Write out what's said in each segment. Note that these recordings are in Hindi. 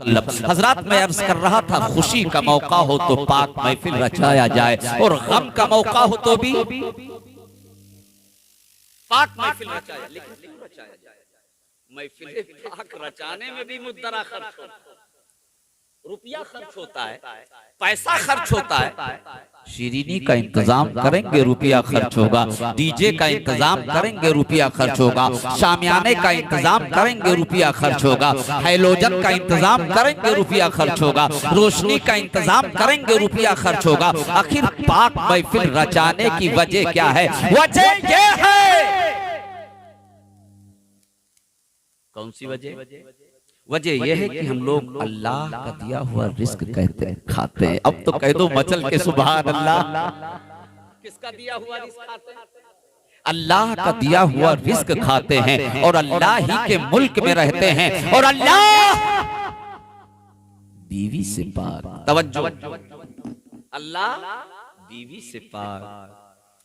हजरात मैं अर्ज कर रहा था, खुशी का मौका हो तो पाक महफिल रचाया जाए और गम का मौका हो तो भी पाक महफिल रचाया। लेकिन क्यों रचाया जाए? महफिल पाक रचाने में भी मुद्दरा खर्च होता है, रुपया खर्च होता है, पैसा खर्च होता है। शीरीनी का इंतजाम करेंगे, रुपया खर्च होगा। डीजे का इंतजाम करेंगे, रुपया खर्च होगा। शामियाने का इंतजाम करेंगे, रुपया खर्च होगा। हैलोजन का इंतजाम करेंगे, रुपया खर्च होगा। रोशनी का इंतजाम करेंगे, रुपया खर्च होगा। आखिर पाक महफिल रचाने की वजह क्या है? वजह ये है, कौन सी वजह? वजह यह है कि हम लोग अल्लाह का दिया हुआ रिस्क कहते हैं, खाते हैं। अब तो कह दो मचल के सुभान अल्लाह। किसका दिया हुआ रिस्क खाते हैं? अल्लाह का दिया हुआ रिस्क खाते हैं और अल्लाह ही के मुल्क में रहते हैं। और अल्लाह बीवी से पाक, तवज्जो, अल्लाह बीवी से पाक,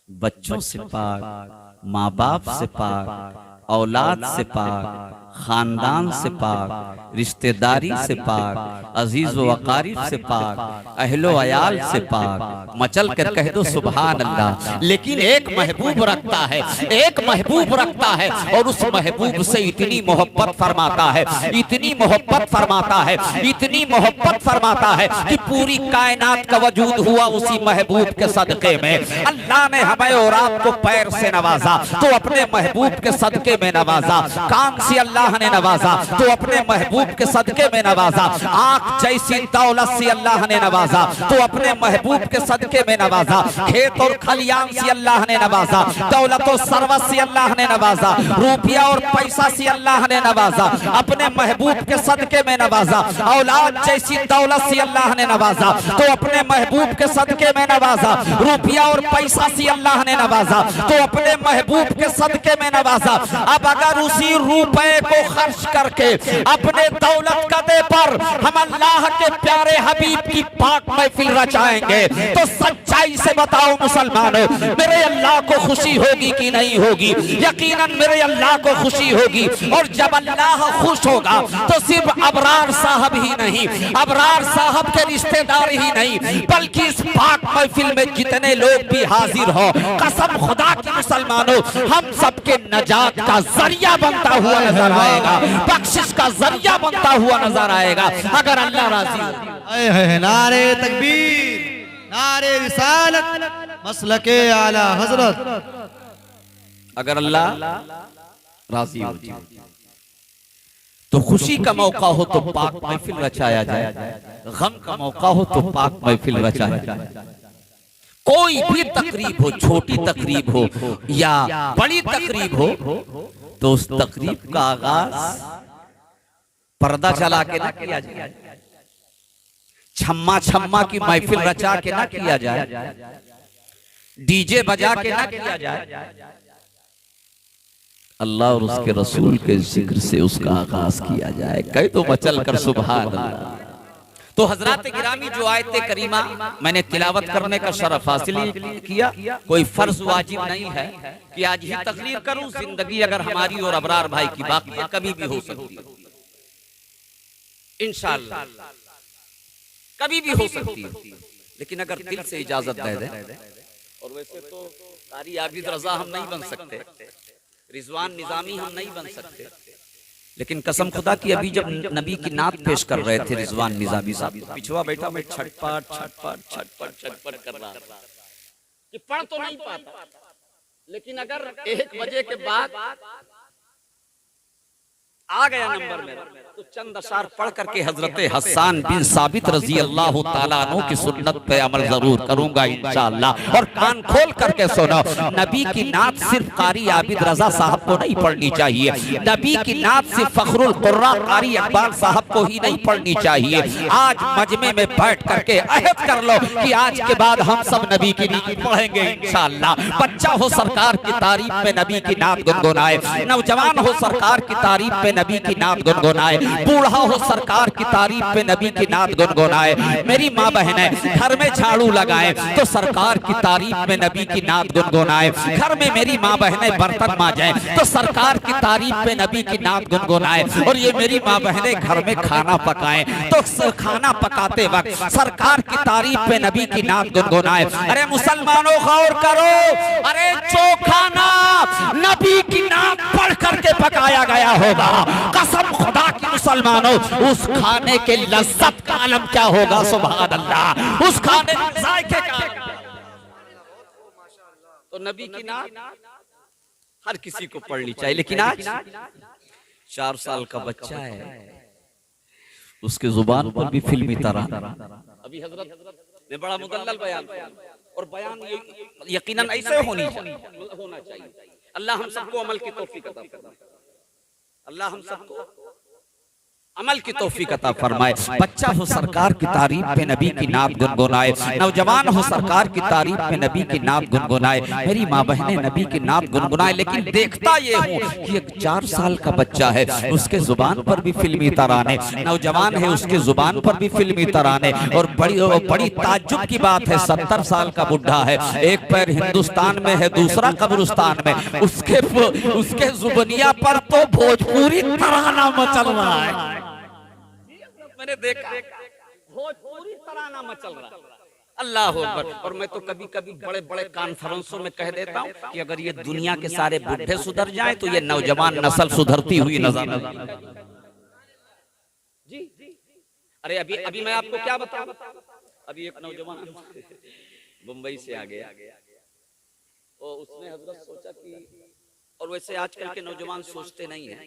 बच्चों से पाक, माँ बाप से पाक, औलाद से पाक, खानदान से पाक, रिश्तेदारी से पाक, अजीज व अकारीब से पाक, अहलो अयाल से पाक। मचल कर कह दो सुभान अल्लाह। लेकिन एक महबूब रखता है, एक महबूब रखता है और उस महबूब से इतनी मोहब्बत फरमाता है, इतनी मोहब्बत फरमाता है, इतनी मोहब्बत फरमाता है कि पूरी कायनात का वजूद हुआ उसी महबूब के सदके में। अल्लाह ने हमें और आपको पैर से नवाजा तो अपने महबूब के सदके में नवाजा, कान से अल्लाह ने नवाजा तो अपने महबूब के सदके में नवाजा, आंख जैसी दौलत से अल्लाह ने नवाजा तो अपने महबूब के सदके में नवाजा, खेत और खलियान से अल्लाह ने नवाजा, दौलत और सरवत से अल्लाह ने नवाजा, रुपया और पैसा से अल्लाह ने नवाजा, अपने महबूब के सदके में नवाजा, औलाद जैसी दौलत से अल्लाह ने नवाजा तो अपने महबूब के सदके में नवाजा, रुपया और पैसा से अल्लाह ने नवाजा तो अपने महबूब के सदके में नवाजा। अब अगर उसी रुपए को खर्च करके अपने दौलत कदे पर हम अल्लाह के प्यारे हबीब की पाक महफिल रचाएंगे तो सच्चाई से बताओ मुसलमानों, मेरे अल्लाह को खुशी होगी कि नहीं होगी? यकीनन मेरे अल्लाह को खुशी होगी। और जब अल्लाह खुश होगा तो सिर्फ अबरार साहब ही नहीं, अबरार साहब के रिश्तेदार ही नहीं, बल्कि इस पाक महफिल में जितने लोग भी हाजिर हो, कसम खुदा की मुसलमानों, हम सबके नजात का जरिया बनता हुआ नजर आएगा, बख्शिश का जरिया बनता हुआ नजर आएगा अगर अल्लाह राजी हो। नारे तकबीर, नारे रिसालत, मसलके आला हजरत। अगर अल्लाह राजी हो तो खुशी का मौका हो तो पाक महफिल रचाया जाए, गम का मौका हो तो पाक महफिल रचाया जाए। कोई भी तकरीब हो, छोटी तकरीब हो या बड़ी तकरीब हो, तो उस तकरीब का आगाज पर्दा चला के ना किया जाए, छम्मा छम्मा की महफिल रचा के ना किया जाए, डीजे बजा के ना किया जाए। अल्लाह और उसके रसूल के जिक्र से उसका आगाज किया जाए। कह तो मचल कर सुभान अल्लाह। तो हजरात गिरामी, जो आयत करीमा मैंने तिलावत करने का शरफ हासिल किया, कोई फर्ज वाजिब नहीं है कि आज ही तकरीर करूं। जिंदगी अगर हमारी और अबरार भाई की बाकी है, कभी भी हो सकती है, इंशाअल्लाह कभी भी हो सकती है। लेकिन अगर दिल से इजाजत दे दे, और वैसे तो कारी आबिद रजा हम नहीं बन सकते, रिजवान निजामी हम नहीं बन सकते, लेकिन कसम खुदा की अभी जब नबी की नात पेश कर रहे थे रिजवान निजामी साहब, तो पिछवा बैठा मैं छटपट छटपट छटपट छटपट कर रहा था कि पढ़ तो नहीं पाता, लेकिन अगर 1 बजे के बाद आ गया नंबर मेरा तो चंद अशार पढ़ करके हजरत हसन बिन साबित रजी अल्लाह तआला अन्हु की सुन्नत पे अमल जरूर करूंगा इंशाअल्लाह। और कान खोल करके सुनो, नबी की नात सिर्फ कारी आबिद रजा साहब को नहीं पढ़नी चाहिए, नबी की नात सिर्फ फखरुल कुर्रा कारी इकबाल साहब को ही नहीं पढ़नी चाहिए। आज मजमे में बैठ करके अहद कर लो कि आज के बाद हम सब नबी की नात पढ़ेंगे इंशाअल्लाह। बच्चा हो सरकार की तारीफ में नबी की नात गुनगुनाए, नौजवान हो सरकार की तारीफ में नबी की नात गुनगुनाए, बूढ़ा हो सरकार की तारीफ पे नबी की नात गुनगुनाए। मेरी माँ बहनें घर में झाड़ू लगाए तो सरकार की तारीफ में नबी की नात गुनगुनाए। घर में मेरी माँ बहनें बर्तन मांजे तो सरकार की तारीफ में नबी की नात गुनगुनाए। और ये मेरी माँ बहनें घर में खाना पकाएं तो खाना पकाते वक्त सरकार की तारीफ पे नबी की नात गुनगुनाए। अरे मुसलमानों गौर करो, अरे जो खाना नबी की नात पढ़ करके पकाया गया होगा, कसम खुदा की मुसलमानों, उस खाने के लज्जत का आलम क्या होगा। सुभान अल्लाह, उस खाने के जायके का। तो नबी की नात हर किसी को पढ़नी चाहिए, लेकिन आज 4 साल का बच्चा है, उसके जुबान पर भी फिल्मी तरह। अभी हजरत ने बड़ा मुदल्लल बयान किया, और बयान यकीनन ऐसे होना चाहिए। अल्लाह हम सबको अमल की तौफीक अता फरमाए, अल्लाह हम सबको अमल की तौफीक अता फरमाए। बच्चा हो सरकार की तारीफ पे नबी की नात गुनगुनाए, नौजवान हो सरकार की तारीफ पे नबी की नात गुनगुनाए। मेरी माँ बहनें नबी की नात गुनगुनाए, लेकिन देखता ये हूँ कि एक 4 साल का बच्चा है, उसके जुबान पर भी फिल्मी तराने, नौजवान है उसके जुबान पर भी फिल्मी तराने। और बड़ी ताज्जुब की बात है, 70 साल का बुढ़ा है, एक पैर हिंदुस्तान में है, दूसरा कब्रिस्तान में, उसके जुबनिया पर तो भोजपुरी तराना मचल रहा है। मैंने देखा भोजपुरी तराना मचल रहा है। अल्लाह अकबर। और मैं तो कभी कभी बड़े बड़े कॉन्फ्रेंसों में कह देता हूँ कि अगर ये दुनिया के सारे बुढ़े सुधर जाएं तो ये नौजवान नस्ल सुधरती हुई नजर जी। अरे अभी अभी मैं आपको क्या बताऊं, अभी एक नौजवान मुंबई से आ गया, और उसने हजरत सोचा कि, और वैसे आजकल के नौजवान सोचते नहीं है,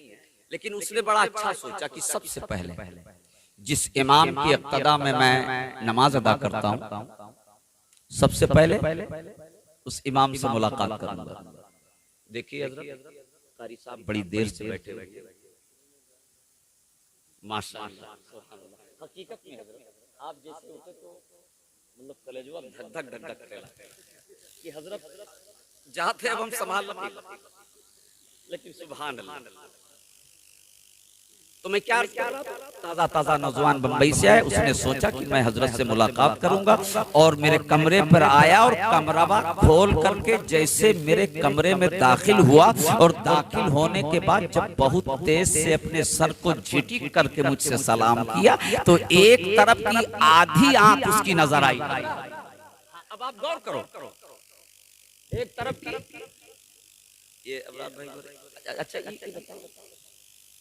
लेकिन उसने बड़ा अच्छा सोचा कि सबसे पहले जिस इमाम की इक्तदा में मैं नमाज अदा करता हूँ, सबसे पहले उस इमाम से मुलाकात करूंगा। देखिए हजरत कारी साहब बड़ी देर से बैठे बैठे माशाअल्लाह, हकीकत में हजरत आप जैसे होते तो मतलब कलेजवा धक धक धक धक करता कि हजरत जाते अब हम संभाल लेंगे, लेकिन सुभान अल्लाह। तो मैं क्या ताजा ताजा नौजवान बंबई से आया, उसने सोचा कि मैं हजरत से मुलाकात करूंगा, और मेरे कमरे पर आया और कमरावा खोल करके जैसे मेरे कमरे में दाखिल हुआ, और दाखिल होने के बाद जब बहुत तेज से अपने सर को झिटिक करके मुझसे सलाम किया, तो एक तरफ की आधी आंख उसकी नजर आई। अब आप गौर करो, एक तरफ की ये अच्छा ये बताओ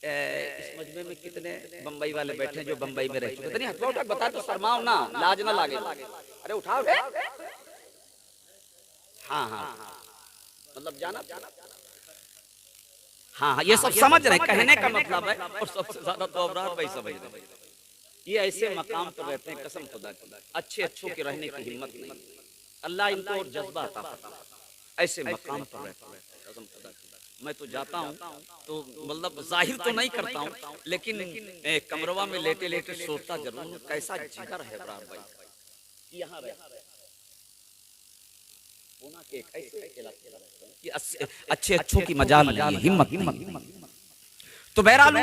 इस मजमे में कितने बंबई वाले बैठे जो बंबई में रह चुके? नहीं हथवा उठा बता तो शर्माओ ना, लाज ना लागे। अरे उठाओ। हाँ हाँ मतलब जाना, हाँ ये सब समझ रहे, कहने का मतलब है। और सबसे ज्यादा तो अबरार भाई समझ रहे, ये ऐसे मकाम पर रहते हैं, कसम खुदा की अच्छे अच्छों के रहने की हिम्मत नहीं, अल्लाह इनको और जज्बा अता फरमाए, ऐसे मकाम पर रहते हैं, कसम खुदा की। मैं तो जाता हूँ तो मतलब जाहिर तो नहीं करता हूँ, लेकिन कमरवा में लेटे लेटे सोचता जरूर कैसा जिगर है अबरार भाई यहाँ के कि अच्छे अच्छों की मजाल लिए हिम्मत नहीं। तो बहरहाल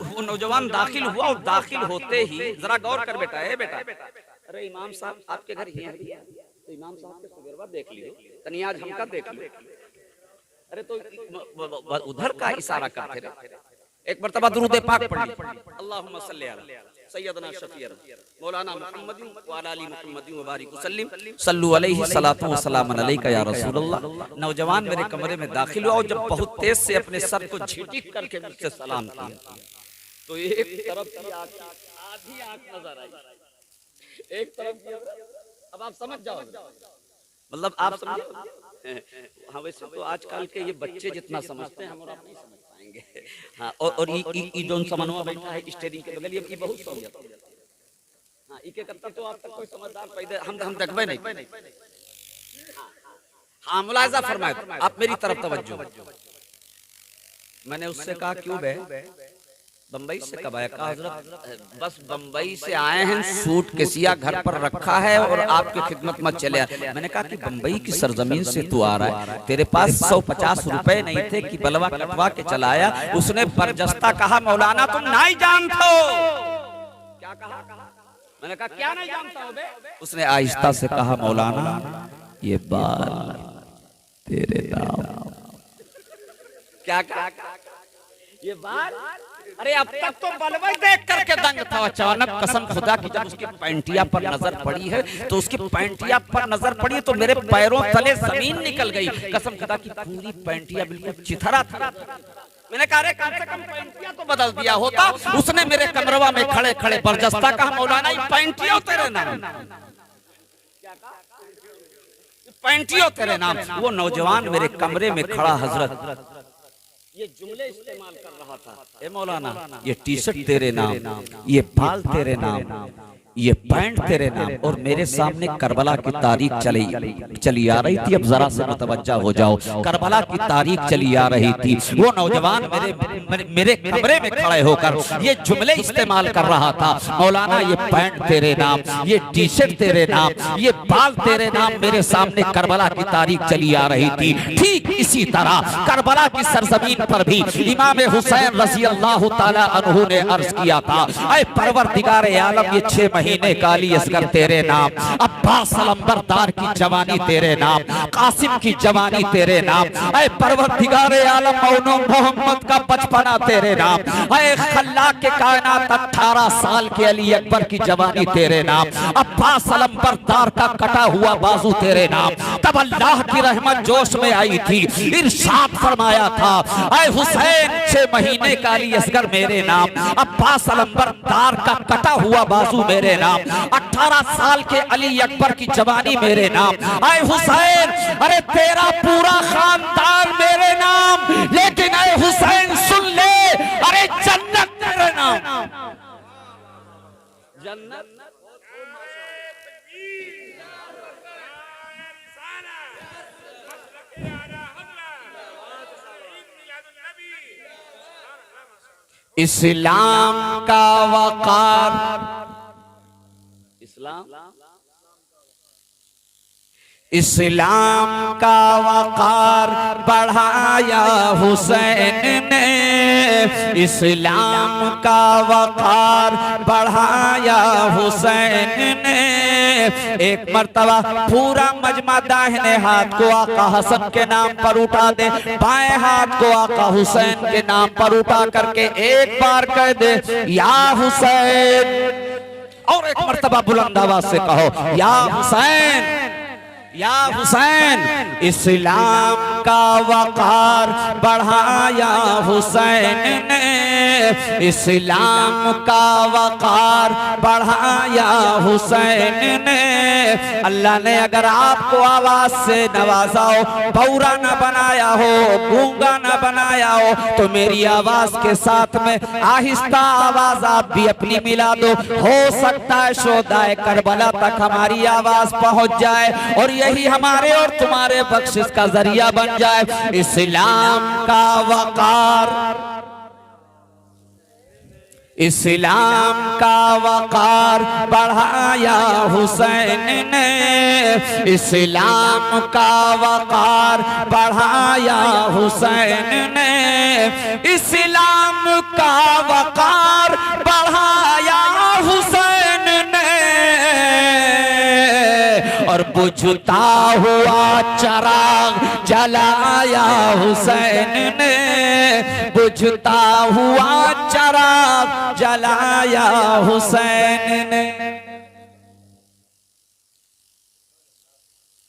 वो नौजवान दाखिल हुआ, और दाखिल होते ही जरा गौर कर बेटा, है बेटा, अरे इमाम साहब आपके घर ही है, तो इमाम साहब के सुगरवा देख लियो, तनियाज हमका देख लियो। अरे तो उधर का इशारा करते रहे। एक मर्तबा दुरूद पाक पढ़िए, अल्लाहुम्मा सल्ली अला सय्यदना शफीअना मौलाना मुहम्मदिन व अला आलि मुहम्मदिन व बारिक वसल्लिम सल्लु अलैहि सलातु व सलाम अलैका या रसूलल्लाह। नौजवान मेरे कमरे में दाखिल हुआ, और जब बहुत तेज से अपने सर को झिटिक करके मुझसे सलाम किया, तो एक तरफ की आधी आंख नजर आई, एक तरफ की। अब आप समझ जाओ, मतलब आप समझो। हाँ वैसे तो आजकल के ये बच्चे जितना समझते हैं हम और आप नहीं समझ पाएंगे। हाँ और ये जो समन्वय बैठा है स्टेरिंग के बगल, ये बहुत सहूलियत। हाँ इके करता तो आप तक कोई समझदार पैदा हम देखबे नहीं। हाँ मुलाहिजा फरमाए, आप मेरी तरफ तवज्जो। मैंने उससे कहा क्यों बे, बम्बई से कब आया? कहा हजरत बस बम्बई से आए हैं, सूट केसिया घर पर रखा है और आपकी खिदमत में चले आए। मैंने कहा कि बम्बई की सरजमीन से तू आ रहा है, तेरे पास 150 रुपए नहीं थे कि बलवा कटवा के चलाया? उसने बरजस्ता कहा मौलाना तुम नहीं जानते हो। क्या कहा? मैंने कहा क्या नहीं जानता हो बे? उसने आहिस्ता से कहा मौलाना ये बाल तेरे नाम। क्या कहा? ये बाल? अरे अब तक तो बलवा देख करके दंग था। अचानक कसम खुदा की जब उसकी पैंटिया पर नजर पड़ी है तो उसकी पैंटिया पर नजर पड़ी तो मेरे पैरों तले जमीन निकल गई। कसम खुदा की पूरी पैंटिया बिल्कुल चिथरा था। मैंने कहा अरे कम से कम पैंटिया तो बदल दिया होता। उसने मेरे कमरवा में खड़े खड़े बरजस्ता कहा मौलाना ये पैंटिया तेरे नाम, पैंटियो तेरे नाम। वो नौजवान मेरे कमरे में खड़ा हजरत ये जुमले इस्तेमाल कर रहा था, ए मौलाना ये टी शर्ट तेरे नाम, ये बाल तेरे नाम, ये पैंट तेरे नाम। और मेरे सामने करबला की तारीख चली आ रही थी। अब जरा से मुतवज्जा हो जाओ, करबला की तारीख चली आ रही थी। वो नौजवान मेरे कमरे में खड़े होकर ये जुमले इस्तेमाल कर रहा था, मौलाना ये पैंट तेरे नाम, ये टी शर्ट तेरे नाम, ये बाल तेरे नाम। मेरे सामने करबला की तारीख चली आ रही थी। ठीक इसी तरह करबला की सरजमीन पर भी इमाम हुसैन रज़ी अल्लाह ताला अन्हु ने अर्ज किया था, ऐ परवरदिगार आलम ये 6 महीने का अली असगर तेरे नाम, अब्बास अलंबरदार की जवानी तेरे नाम, कासिम की जवानी तेरे नाम, ऐ परवरदिगार आलम मौनो मोहम्मद का बचपना तेरे नाम, ऐ खल्लाक के कायनात 18 साल के अली अकबर की जवानी तेरे नाम, अब्बास अलंबरदार का कटा हुआ बाजू तेरे नाम। तब अल्लाह की रहमत जोश में आई थी, इरशाद फरमाया था, ऐ हुसैन 6 महीने का अली असगर मेरे नाम, अब्बास अलंबरदार का कटा हुआ बाजू मेरे नाम, 18 साल के अली अकबर की जवानी मेरे नाम। ऐ हुसैन अरे तेरा पूरा खानदान मेरे नाम, लेकिन ऐ हुसैन सुन ले अरे जन्नत तेरे नाम, जन्नत। इस्लाम का वकार, इस्लाम का वकार बढ़ाया हुसैन ने, इस्लाम का वकार बढ़ाया हुसैन ने। एक मर्तबा पूरा मजमा दाहिने हाथ को आका हसन के नाम पर उठा दे, बाएं हाथ को आका हुसैन के नाम पर उठा करके एक बार कह दे या हुसैन, और एक मर्तबा बुलंद आवाज से कहो या हुसैन, या हुसैन। इस्लाम का वकार बढ़ाया हुसैन ने, इस्लाम का वकार बढ़ाया हुसैन ने। अल्लाह ने अगर आपको आवाज से नवाजा हो, बौरा न बनाया हो, गूंगा न बनाया हो, तो मेरी आवाज के साथ में आहिस्ता आवाज आप भी अपनी मिला दो। हो सकता है शोदाए करबला तक हमारी आवाज पहुंच जाए और यही हमारे और तुम्हारे बख्शिश का जरिया बन जाए। इस्लाम का वकार, इस्लाम का वकार बढ़ाया हुसैन ने, इस्लाम का वकार बढ़ाया हुसैन ने, इस्लाम का वकार बढ़ाया हुसैन ने। और बुझता हुआ चिराग जलाया हुसैन ने, बुझता हुआ चिराग जलाया हुसैन ने।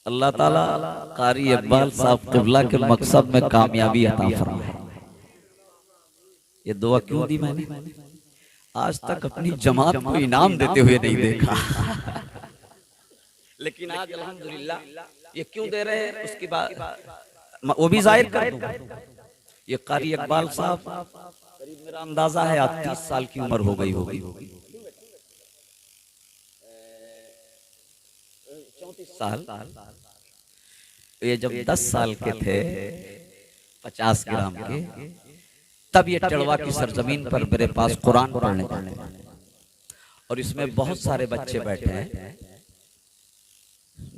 अल्लाह ताला कारी इकबाल साहब क़िबला के मकसद में कामयाबी अता फरमाए। ये दुआ क्यों दी मैंने? आज तक अपनी जमात को इनाम देते हुए नहीं देखा, लेकिन आज अल्हम्दुलिल्लाह ये क्यों दे रहे हैं उसकी बात वो भी जाहिर कर दूं। ये कारी इकबाल साहब करीब मेरा अंदाजा है 30 साल की उम्र हो गई होगी, 34 साल। ये जब 10 साल के थे 50 ग्राम के, तब ये टड़वा की सरजमीन पर मेरे पास कुरान पढ़ने पड़े और इसमें बहुत सारे बच्चे बैठे हैं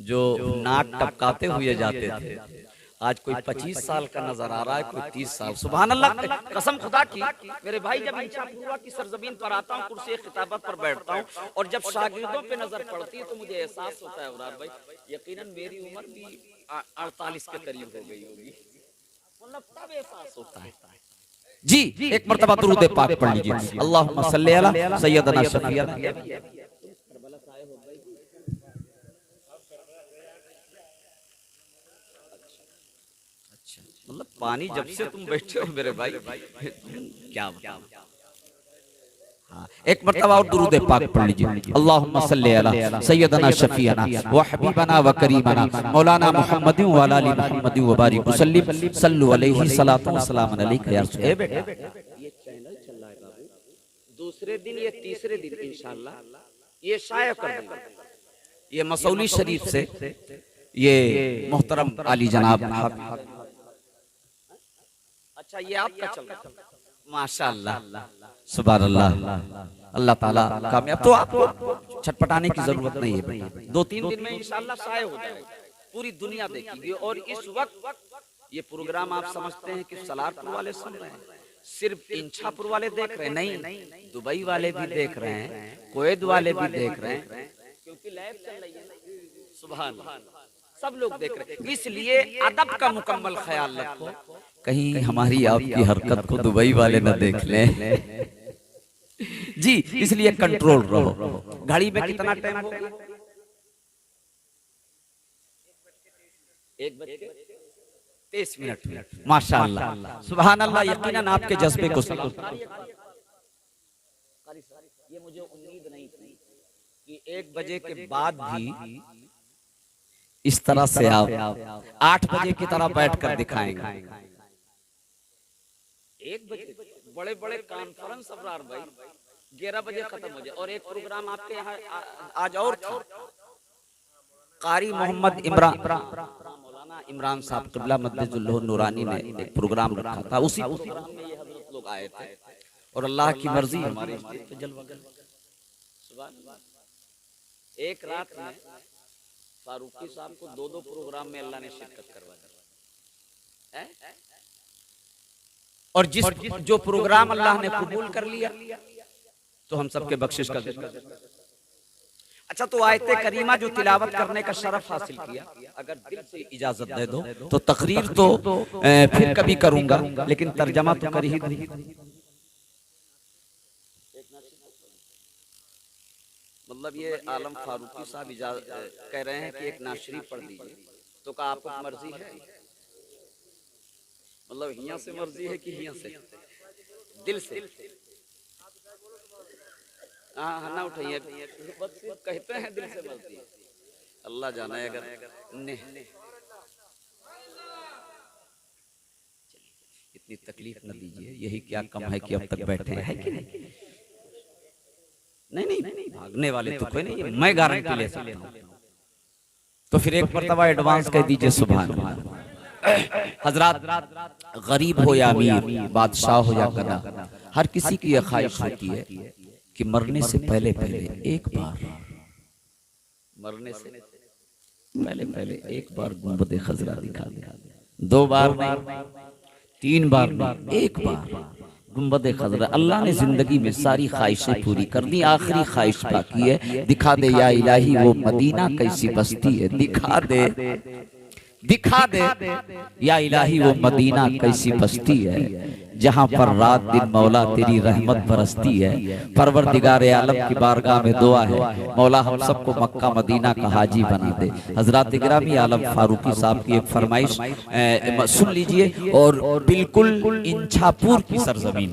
जो नाक टपकाते हुए जाते थे। आज कोई 25 साल का नजर आ रहा है, कोई 30 साल। सुभान अल्लाह, कसम खुदा की मेरे भाई, जब इंशापुरा की सरजमीन पर आता हूँ, कुर्सी खिताबत पर बैठता हूँ और जब शागिर्दों पे नजर पड़ती है तो मुझे एहसास होता है उरार भाई, यकीनन मेरी उम्र भी 48 के करीब हो गई होगी। मतलब तब एहसास होता है। जी एक मर्तबा दुरूद पाक पढ़ लीजिए। अल्लाहुम्मा सल्ली अला सय्यदना शफीअना। मतलब पानी जब से तुम बैठे हो मेरे भाई, क्या बताऊं। हाँ, एक मर्तबा और दुरूद पाक पढ़ लीजिए। अल्लाहुम्मा सल्ली अला सय्यदना शफीअना व हबीबना व करीमना मौलाना मुहम्मदिन व अला आलि मुहम्मदिन व बारिक वसल्लिम सल्लु अलैहि सलातु व सलाम अलैका या रसूल। ए बेटा, ये चैनल चल रहा है बाबू, दूसरे दिन ये तीसरे दिन इंशाअल्लाह ये शाया कर देंगे। ये मसौली शरीफ से ये मोहतरम आली जनाब। अच्छा, ये आपका चल रहा है, माशाअल्लाह, सुभान अल्लाह, अल्लाह ताला कामयाब। तो आपको छटपटाने की जरूरत नहीं है बेटा, 2-3 दिन में इंशाअल्लाह शाये हो जाएगा, पूरी दुनिया देखेगी। और इस वक्त ये प्रोग्राम आप समझते हैं कि सलारपुर वाले सुन रहे हैं, सिर्फ इंछापुर वाले देख रहे हैं, नहीं, दुबई वाले भी देख रहे हैं, कुवैत वाले भी देख रहे हैं, क्योंकि लाइव चल रही है। सुभान अल्लाह, सब लोग देख रहे हैं। इसलिए अदब का मुकम्मल ख्याल रखो, कहीं हमारी आपकी हरकत को दुबई वाले न देख लें। जी इसलिए कंट्रोल रहो। घड़ी में कितना टाइम हो गया? 1:23। माशाअल्लाह, सुभान अल्लाह, यकीनन आपके जज्बे को सलाम। ये मुझे उम्मीद नहीं थी कि 1 बजे के बाद भी इस तरह से आप 8 बजे की तरह बैठकर दिखाएंगे। 1 बजे बड़े बड़े कॉन्फ्रेंस अबरार भाई 11 बजे खत्म हो जाए। और एक प्रोग्राम आपके यहाँ आज और था, कारी मोहम्मद इमरान, मौलाना इमरान साहब क़िबला मद्दजुल्लह नूरानी ने एक प्रोग्राम रखा था। उसी प्रोग्राम में ये हजरत लोग आए थे और अल्लाह की मर्जी हमारे जलवा। सुभान अल्लाह, एक रात में फारूकी साहब को 2-2 प्रोग्राम में अल्लाह ने शिरकत करवा दी। और जो प्रोग्राम अल्लाह ने कबूल कर लिया तो हम सबके बख्शिश का दिन। अच्छा, तो आयते करीमा जो तिलावत करने का शरफ हासिल किया, अगर दिल से इजाजत दे दो तो तकरीर तो फिर कभी करूंगा, लेकिन तर्जमा तो कर ही दूंगा। मतलब ये आलम फारूकी साहब कह रहे हैं कि एक नाशरी पढ़ दीजिए, तो कहा आपको मर्जी है? मतलब हिया से मर्जी है कि हिया से दिल से? हाँ ना उठाइए, बस कहते हैं दिल से मर्जी है, अल्लाह जाना है। अगर इतनी तकलीफ न दीजिए, यही क्या कम है कि अब तक बैठे हैं, है कि नहीं? नहीं, भागने वाले तो कोई नहीं, मैं गारंटी ले सकता हूं। तो फिर एक मर्तबा एडवांस कह दीजिए सुभान अल्लाह। हजरात, गरीब हो या अमीर, बादशाह हो या गधा, हर किसी की यह ख्वाहिश होती है कि मरने से पहले एक बार, मरने से पहले एक बार गुंबद खजरा दिखा दे। 2 बार नहीं, 3 बार नहीं, एक बार गुंबद खजरा। अल्लाह ने जिंदगी में सारी ख्वाहिशें पूरी कर दी, आखिरी ख्वाहिश बाकी है, दिखा दे या इलाही वो मदीना कैसी बस्ती है, दिखा दे या इलाही वो मदीना कैसी बस्ती है, जहाँ पर रात दिन मौला तेरी रहमत बरसती है। परवरदिगार आलम की बारगाह में दुआ है, मौला हम सबको मक्का मदीना का हाजी बना दे। हजरत गिरामी आलम फारूकी साहब की एक फरमाइश सुन लीजिए, और बिल्कुल इंछापुर की सरजमीन।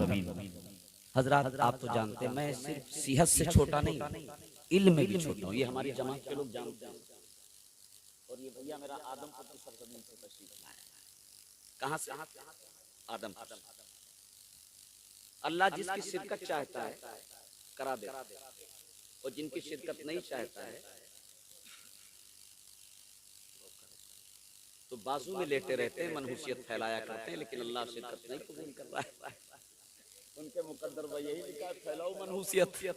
हजरत आप तो जानते हैं मैं सिर्फ सेहत से छोटा नहीं, इल्म में भी छोटा हूँ, ये हमारी जमात के लोग जानते हैं। और ये भैया मेरा आदमपुर की सरजमीन से तशरीफ लाया। कहाँ से? आदमपुर। अल्लाह जिसकी शिरकत चाहता है करा दे, और जिनकी शिरकत नहीं चाहता है तो बाजू में लेटे रहते हैं, मनहूसियत फैलाया करते हैं, लेकिन अल्लाह शिरकत नहीं कबूल कर रहा है। उनके मुकद्दर में यही लिखा है, फैलाओ मनहूसियत है।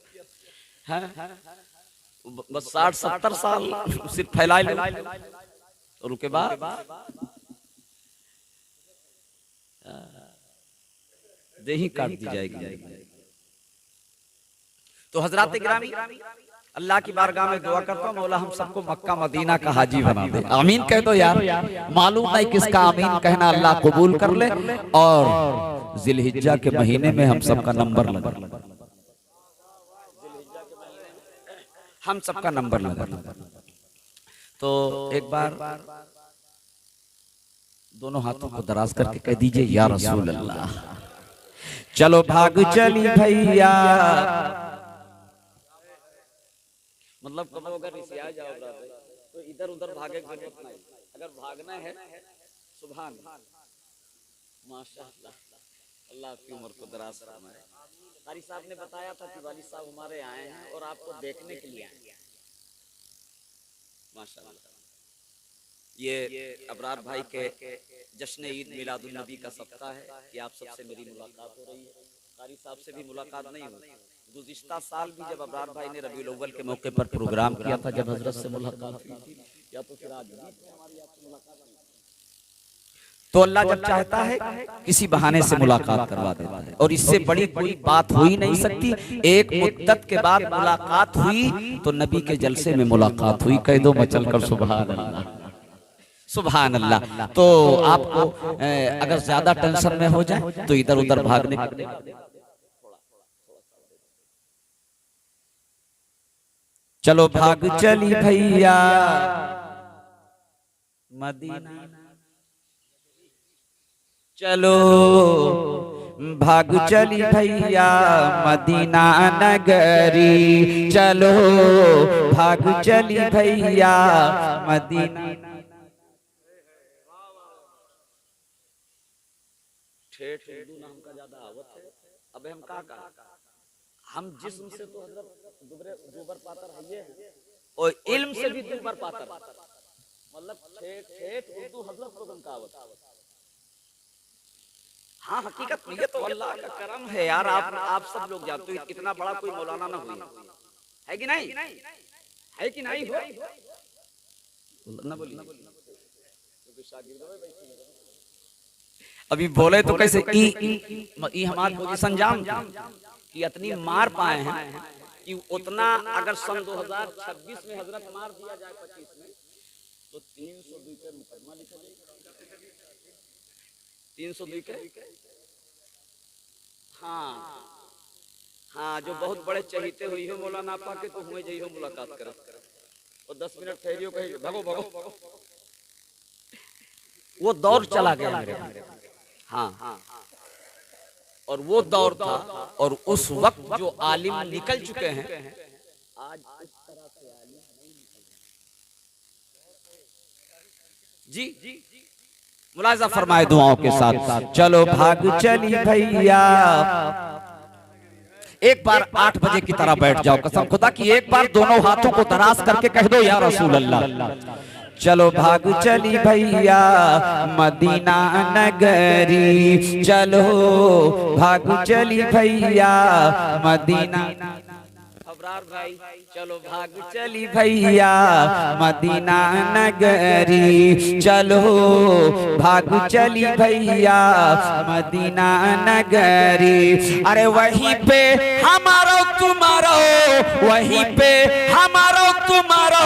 बस 60-70 साल सिर्फ फैलाए लो, और उनके बाद देही काट दी जाएगी। तो हजरात गिरामी, अल्लाह की बारगाह में दुआ करता हूँ, मौला हम सबको मक्का मदीना का हाजी बना दे। आमीन कह दो यार, मालूम नहीं किसका आमीन कहना, अल्लाह कबूल कर ले। और जिलहिज्जा के महीने में हम सबका नंबर लगा, हम सबका नंबर लगा। तो एक बार दोनों हाथों को दराज करके कह दीजिए, या रसूल अल्लाह। चलो भाग चली भैया, मतलब कब अगर इसे आ जाओ तो इधर उधर भागे की जरूरत नहीं। अगर भागना है सुभान माशाअल्लाह, अल्लाह की उम्र को दराज फरमाए। कारी साहब ने बताया था कि वाली साहब हमारे आए हैं और आपको देखने के लिए आए हैं। माशाअल्लाह, ये अबरार भाई के जश्न ईद मिलादुन नबी का सप्ताह है कि आप सबसे मेरी मुलाकात हो रही है। कारी साहब से भी मुलाकात नहीं हुई। गुज़िश्ता साल भी जब अबरार भाई ने रबीउल अव्वल के मौके पर प्रोग्राम किया था, जब हजरत से मुलाकात हुई थी, या तो फिर आज भी हमारी आपसे मुलाकात नहीं। तो अल्लाह जब चाहता है किसी बहाने से मुलाकात करवा देता है, और इससे बड़ी कोई बात हो ही नहीं सकती। एक मुद्दत के बाद मुलाकात हुई तो नबी के जलसे में मुलाकात हुई। कह दो मचल कर सुभान अल्लाह, सुभान अल्लाह। तो आपको अगर ज्यादा टेंशन में हो जाए तो इधर उधर भागने, चलो भाग चली भैया मदीना, चलो भाग चली भैया मदीना नगरी, चलो भाग चली भैया मदीना। ठेठ उर्दू नाम का ज्यादा आवत है। अब हम का हम जिस्म से तो हजरत दुबर पातर है, और इल्म से भी दुबर पातर, मतलब ठेठ उर्दू हजरत को कहावत। हाँ हकीकत में ये तो अल्लाह का करम है यार। आप सब लोग जानते हो, इतना बड़ा कोई मौलाना ना हुई है कि नहीं, है कि नहीं हो ना, बोलिए। अभी बोले तो कैसे ई हमारी पोजीशन जाम कि इतनी मार पाए हैं कि उतना अगर सन 2026 में हजरत मार दिया जाए 25 में, तो 302 पे मुकदमा लिखा जाएगा। 302 के हाँ हाँ, जो बहुत बड़े चहीते हुई हो मौलाना आपा के, तो हुए जई हो मुलाकात करे, और 10 मिनट ठहरियो कहे भगो भगो। वो दौर चला गया मेरे, हाँ, और वो दौर था, और उस वक्त जो आलिम निकल चुके हैं, आज इस तरह से आलिम नहीं निकल। जी मुलाजा फरमाए दुआओं के साथ। चलो भाग चली भैया, एक बार 8 बजे की तरह बैठ जाओ, कसम खुदा की एक बार दोनों हाथों को दराज करके कह दो, या रसूल अल्लाह। चलो भाग चली भैया मदीना नगरी, चलो भाग चली भैया मदीना। अबरार भाई चलो भाग चली भैया मदीना नगरी, चलो भाग चली भैया मदीना नगरी। अरे वहीं पे हमारा तुम्हारा, वहीं पे हमारा तुम्हारा,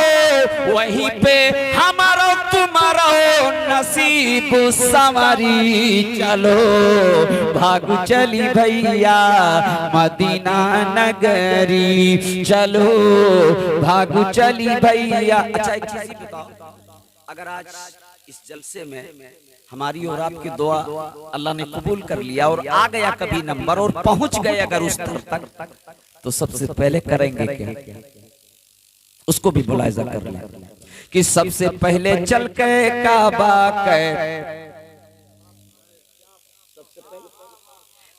वहीं पे हमारा तुम्हारा नसीब संवरी। चलो भाग चली भैया मदीना नगरी, चलो भाग चली भैया। अच्छा एक चीज बताओ, अगर आज इस जलसे में हमारी और आपकी दुआ अल्लाह ने कबूल कर लिया और आ गया कभी नंबर और पहुंच गए अगर उस दर तक, तो सबसे पहले करेंगे क्या? उसको भी मुलाहिजा कर लिया कि सबसे पहले चल के काबा के,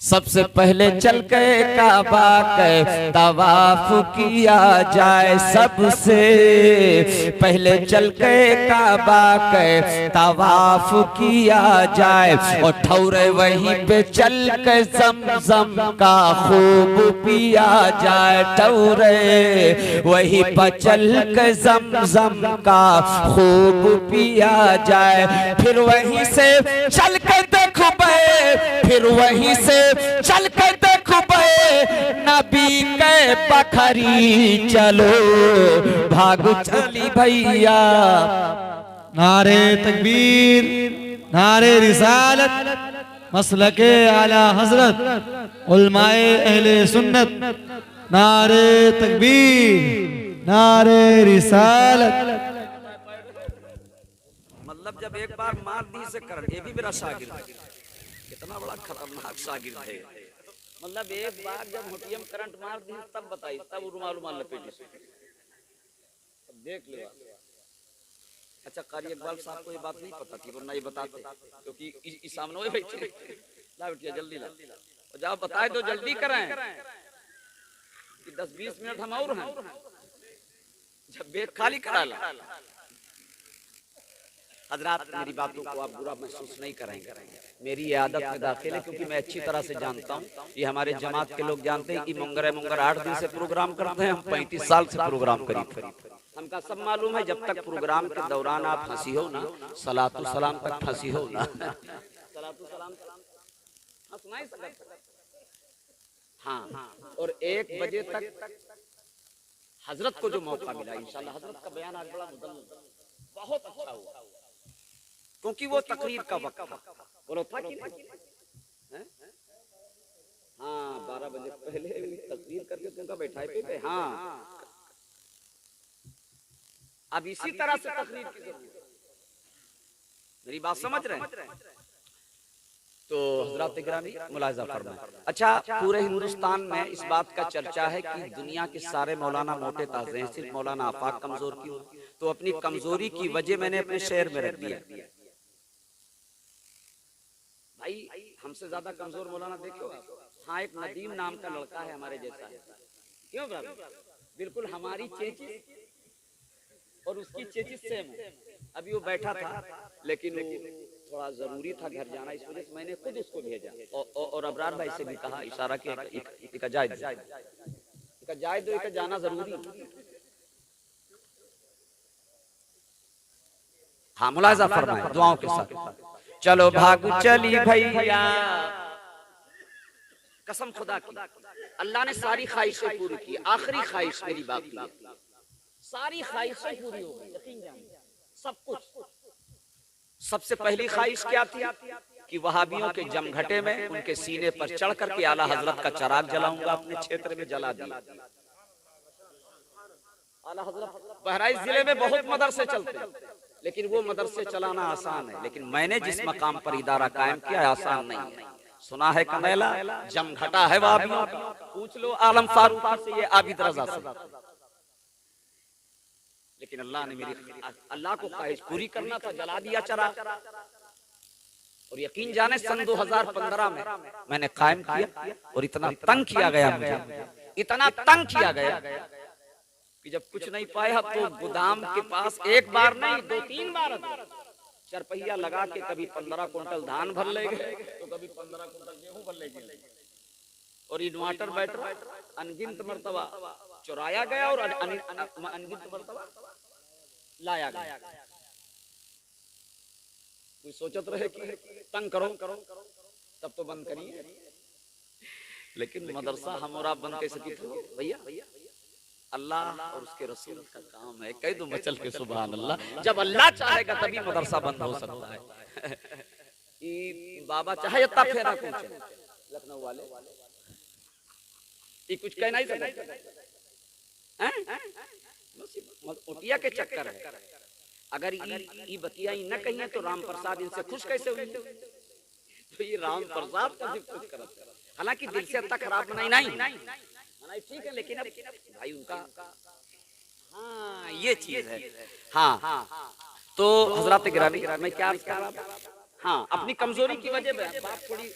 सबसे पहले चल के काबा के तवाफ किया जाए, सबसे पहले चल के काबा के तवाफ किया जाए, और ठौरे वहीं पे चल के ज़मज़म का खूब पिया जाए, ठौरे वहीं पर चल के ज़मज़म का खूब पिया जाए। फिर वहीं से चल के देखो बे, फिर वहीं से चल के देखो बे, नबी के बखरी चलो भाग चली भैया। नारे तकबीर, नारे रिसालत, मसलके आला हजरत, उलमाए अहले सुन्नत। नारे तकबीर, नारे रिसालत। मतलब जब एक बार मार दी से कर, ये भी मेरा शागिर्द है, कितना बड़ा खतरनाक शागिर्द है। मतलब एक बार जब होटियम करंट मार दी तब बताई, तब रुमाल लपेटी से देख ले। अच्छा कारी इकबाल साहब को ये बात नहीं पता थी, वरना ये बताते, क्योंकि इस सामने हुए बैठे। ला बेटिया जल्दी ला, और जब बताए तो जल्दी कराएं कि 10-20 मिनट हम और हैं, जब बेग खाली करा ला। हजरात मेरी बातों को आप बुरा महसूस नहीं करेंगे, मेरी ये आदत में दाखिल है, क्योंकि मैं अच्छी तरह से जानता हूँ, ये हमारे जमात के लोग जानते हैं कि मुंगर 8 दिन से प्रोग्राम करते हैं, हम 35 साल से प्रोग्राम करीब हमका सब मालूम है। जब तक प्रोग्राम के दौरान आप फंसी हो ना, सलातु सलाम तक फंसी हो ना, सलातु सलाम सुनाई सकते। हाँ, और 1 बजे तक हजरत को जो मौका मिला, इंशाल्लाह हजरत का बयान आज बड़ा बहुत अच्छा हुआ, क्योंकि वो तकरीर का वक्त था। बोलो था कि नहीं? हाँ, 12 बजे पहले तकरीर करके तुमका बैठाए पे। हाँ, अब इसी तरह से तकरीर की जरूरत है। मेरी बात समझ रहे हैं? तो हजरात गिरामी मुलाहिजा फरमाएं। अच्छा, पूरे हिंदुस्तान में इस बात का चर्चा है कि दुनिया के सारे मौलाना मोटे ताजे हैं, सिर्फ मौलाना आफाक कमजोर क्यों? तो अपनी कमजोरी की वजह मैंने अपने शेर में रख दिया। भाई हमसे ज्यादा कमजोर मौलाना देखे हो आप? हाँ, एक नदीम नाम का लड़का है हमारे जैसा है। क्यों ब्रदर? बिल्कुल हमारी चेचिस और उसकी चेचिस सेम है। अभी वो बैठा था, लेकिन वो थोड़ा जरूरी था घर जाना, इस वजह से मैंने खुद उसको भेजा, और अबरार भाई से भी कहा, इशारा किया इका जाए दो, इका जाना जरूरी। हाँ, मुलाहिजा फरमाएं दुआओं के साथ। चलो भाग चली भैया, कसम खुदा की, अल्लाह ने सारी ख्वाहिशें पूरी की। आखिरी ख्वाहिश मेरी बाकी है, सारी ख्वाहिशें पूरी हो गई, यकीन जानिए, सब कुछ। सबसे पहली ख्वाहिश क्या थी कि वहाबियों के जमघटे में उनके सीने पर चढ़ करके आला हजरत का चराग जलाऊंगा। अपने क्षेत्र में जला दिया। आला हजरत बहराइच जिले में बहुत मदरसे चलते हैं, लेकिन वो मदरसे चलाना आसान है, लेकिन मैंने जिस मकाम पर इदारा कायम किया है आसान नहीं है। सुना है कमेला जमघटा है वहाबियों का, पूछ लो आलम फारूक से, ये आबिद रजा से। लेकिन अल्लाह को ख्वाहिश पूरी करना था, जला दिया चरा। और यकीन जाने सन 2015 में मैंने कायम किया, और इतना तंग किया गया मुझे, इतना तंग किया गया कि जब कुछ नहीं पाया तो गोदाम के पास एक बार नहीं 2-3 बार चरपहिया लगा के कभी 15 कुंटल धान भर ले गए, तो कभी 15 कुंटल गेहूं भर ले गए, और इन्वर्टर बैटरी अनगिनत मर्तबा चुराया गया और अनगिनत मर्तबा लाया गया। कोई सोचत रहे कि तंग करो तब तो बंद करिए, लेकिन मदरसा हम और आप बंद कैसे किए भैया? अल्लाह और उसके रसूल का काम है। कह दो मचल के सुभान अल्लाह। जब अल्लाह चाहेगा तभी मदरसा बंद हो सकता है। बाबा चाहे इतना फेरा पूछे, लखनऊ वाले ये कुछ कहना ही सकते, उटिया के चक्कर है। अगर ये बतिया न कहिए तो राम प्रसाद इनसे खुश कैसे हुई? तो ये राम प्रसाद का कुछ कर, हालांकि दिल से इतना खराब बनाई नहीं, ठीक है, लेकिन अब भाई उनका हाँ ये चीज है। हाँ, तो हजरात गिरामी मैं क्या अर्ज कर रहा था? हाँ, अपनी कमजोरी की वजह बात थोड़ी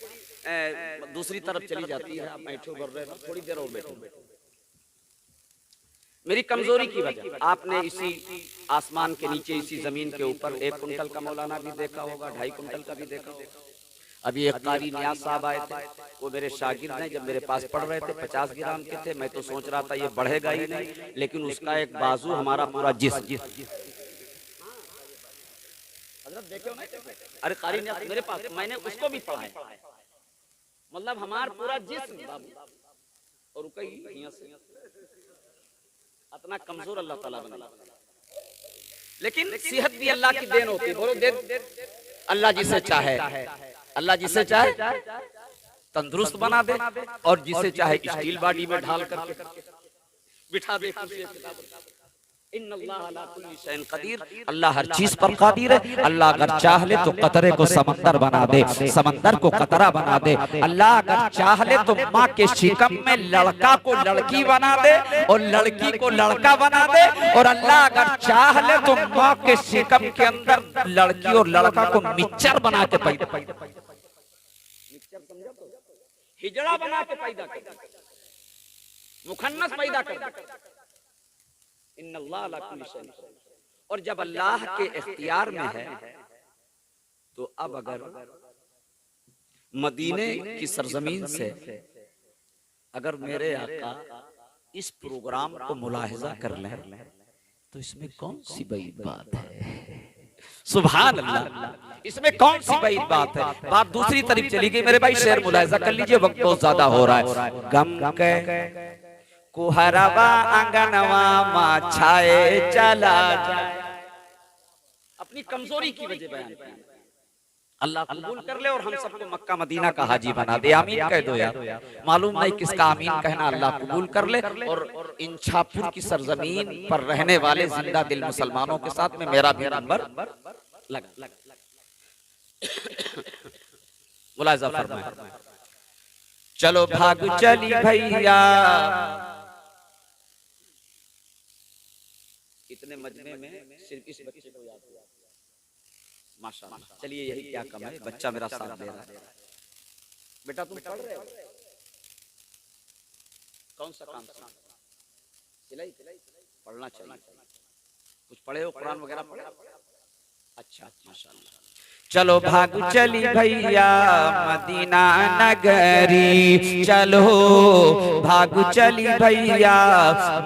दूसरी तरफ चली जाती है। आप बैठो कर रहे हो, थोड़ी देर और बैठो। मेरी कमजोरी की वजह आपने इसी आसमान के नीचे, इसी जमीन के ऊपर 1 कुंटल का मौलाना भी देखा होगा, 2.5 कुंटल का भी देखा होगा। अभी एक कारी नियाज साहब आए थे, वो मेरे शागिर्द हैं, जब मेरे पास पढ़ रहे थे 50 ग्राम के थे। मैं तो सोच रहा था ये बढ़ेगा ही नहीं, लेकिन उसका एक बाजू हमारा पूरा जिस्म। अरे कारी नियाज मेरे पास, मैंने उसको भी पढ़ा है, मतलब हमारा पूरा जिस्म। और इतना कमजोर अल्लाह ताला बना, लेकिन सेहत भी अल्लाह की देन होती है। बोलो देन अल्लाह जिसे चाहे, अल्लाह जिसे चाहे तंदुरुस्त बना दे, और जिसे चाहे स्टील बॉडी में ढाल करके बिठा दे। इन्नल्लाह अला कुल्ली शैइन कदीर, अल्लाह हर चीज पर कादिर है। अल्लाह अगर चाह ले तो कतरे को समंदर बना दे, समंदर को कतरा बना दे। अल्लाह अगर चाह ले तो माँ के शिकम में लड़का को लड़की बना दे और लड़की को लड़का बना दे। और अल्लाह अगर चाह ले तो माँ के शिकम के अंदर लड़की और लड़का को मिक्सचर बना के पैदा, हिजड़ा बना के पैदा कर, मुखन्नस पैदा कर। इन्नल्लाह अला कुल्ली शैइन। और जब अल्लाह के इख्तियार में है तो अब अगर मदीने की सरजमीन से अगर मेरे आका इस प्रोग्राम को मुलाहिजा कर लें तो इसमें कौन सी बड़ी बात है? सुभान अल्लाह, इसमें कौन सी बड़ी बात है? बात दूसरी तरफ चली गई। मेरे भाई शेर मुलाहिजा कर लीजिए, वक्त बहुत ज्यादा हो रहा है। गम के कुहरवा अंगनवा माँ छाए चला जाए। अपनी कमजोरी की वजह बयान की। अल्लाह कबूल कर ले और हम सबको मक्का मदीना का हाजी बना दे। आमीन कह दो यार, मालूम नहीं किसका आमीन कहना। अल्लाह कबूल कर ले और इन छापुर की सरजमीन पर रहने वाले जिंदा दिल मुसलमानों के साथ में मेरा भी नंबर लगा। मुलाहिजा फरमाए। चलो भाग चली भैया, इतने मजमे में सिर्फ इस बच्चे को याद हुआ। माशाअल्लाह, चलिए यही क्या कम है, बच्चा मेरा साथ दे रहा है। बेटा तुम पढ़ रहे हो? कौन सा काम? सिलाई पढ़ना चाहिए। कुछ पढ़े हो? कुरान वगैरह पढ़े? अच्छा, माशाअल्लाह। चलो भाग चली भैया मदीना नगरी, चलो भाग चली भैया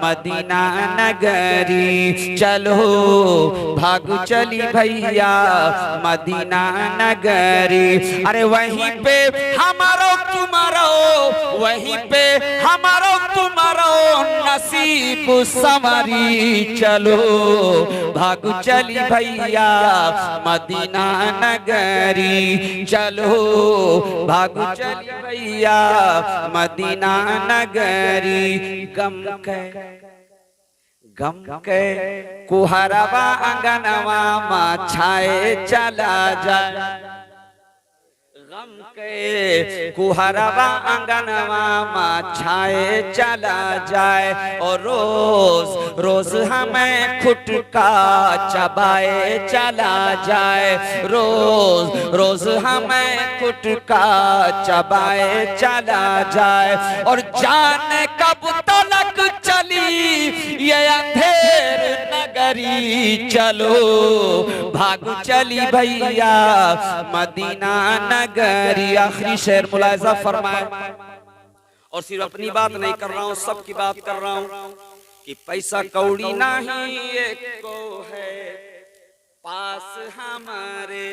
मदीना नगरी, चलो भाग चली भैया मदीना नगरी। अरे वहीं पे हमारो तुम्हारो, वहीं पे हमारो तुम्हारो नसीब संवरी। चलो भाग चली भैया मदीना नगरी, चलो भाग चली भैया मदीना नगरी। गम के कुहरवा अंगनवा माँ छाए चला जाए। गम के कुहरवा अंगनवा माँ छाए चला जाए। और रोज रोज हमें खुटका चबाए चला जाए। रोज रोज हमें खुटका चबाए चला जाए। और जाने कब तलक चली ये अंधेर नगरी। चलो भाग चली भैया मदीना नगरी। आखिरी शेर मुलाहिजा फरमाए। और सिर्फ अपनी बात नहीं कर रहा हूँ, सबकी बात कर रहा हूँ कि पैसा कौड़ी नहीं एक को है पास हमारे।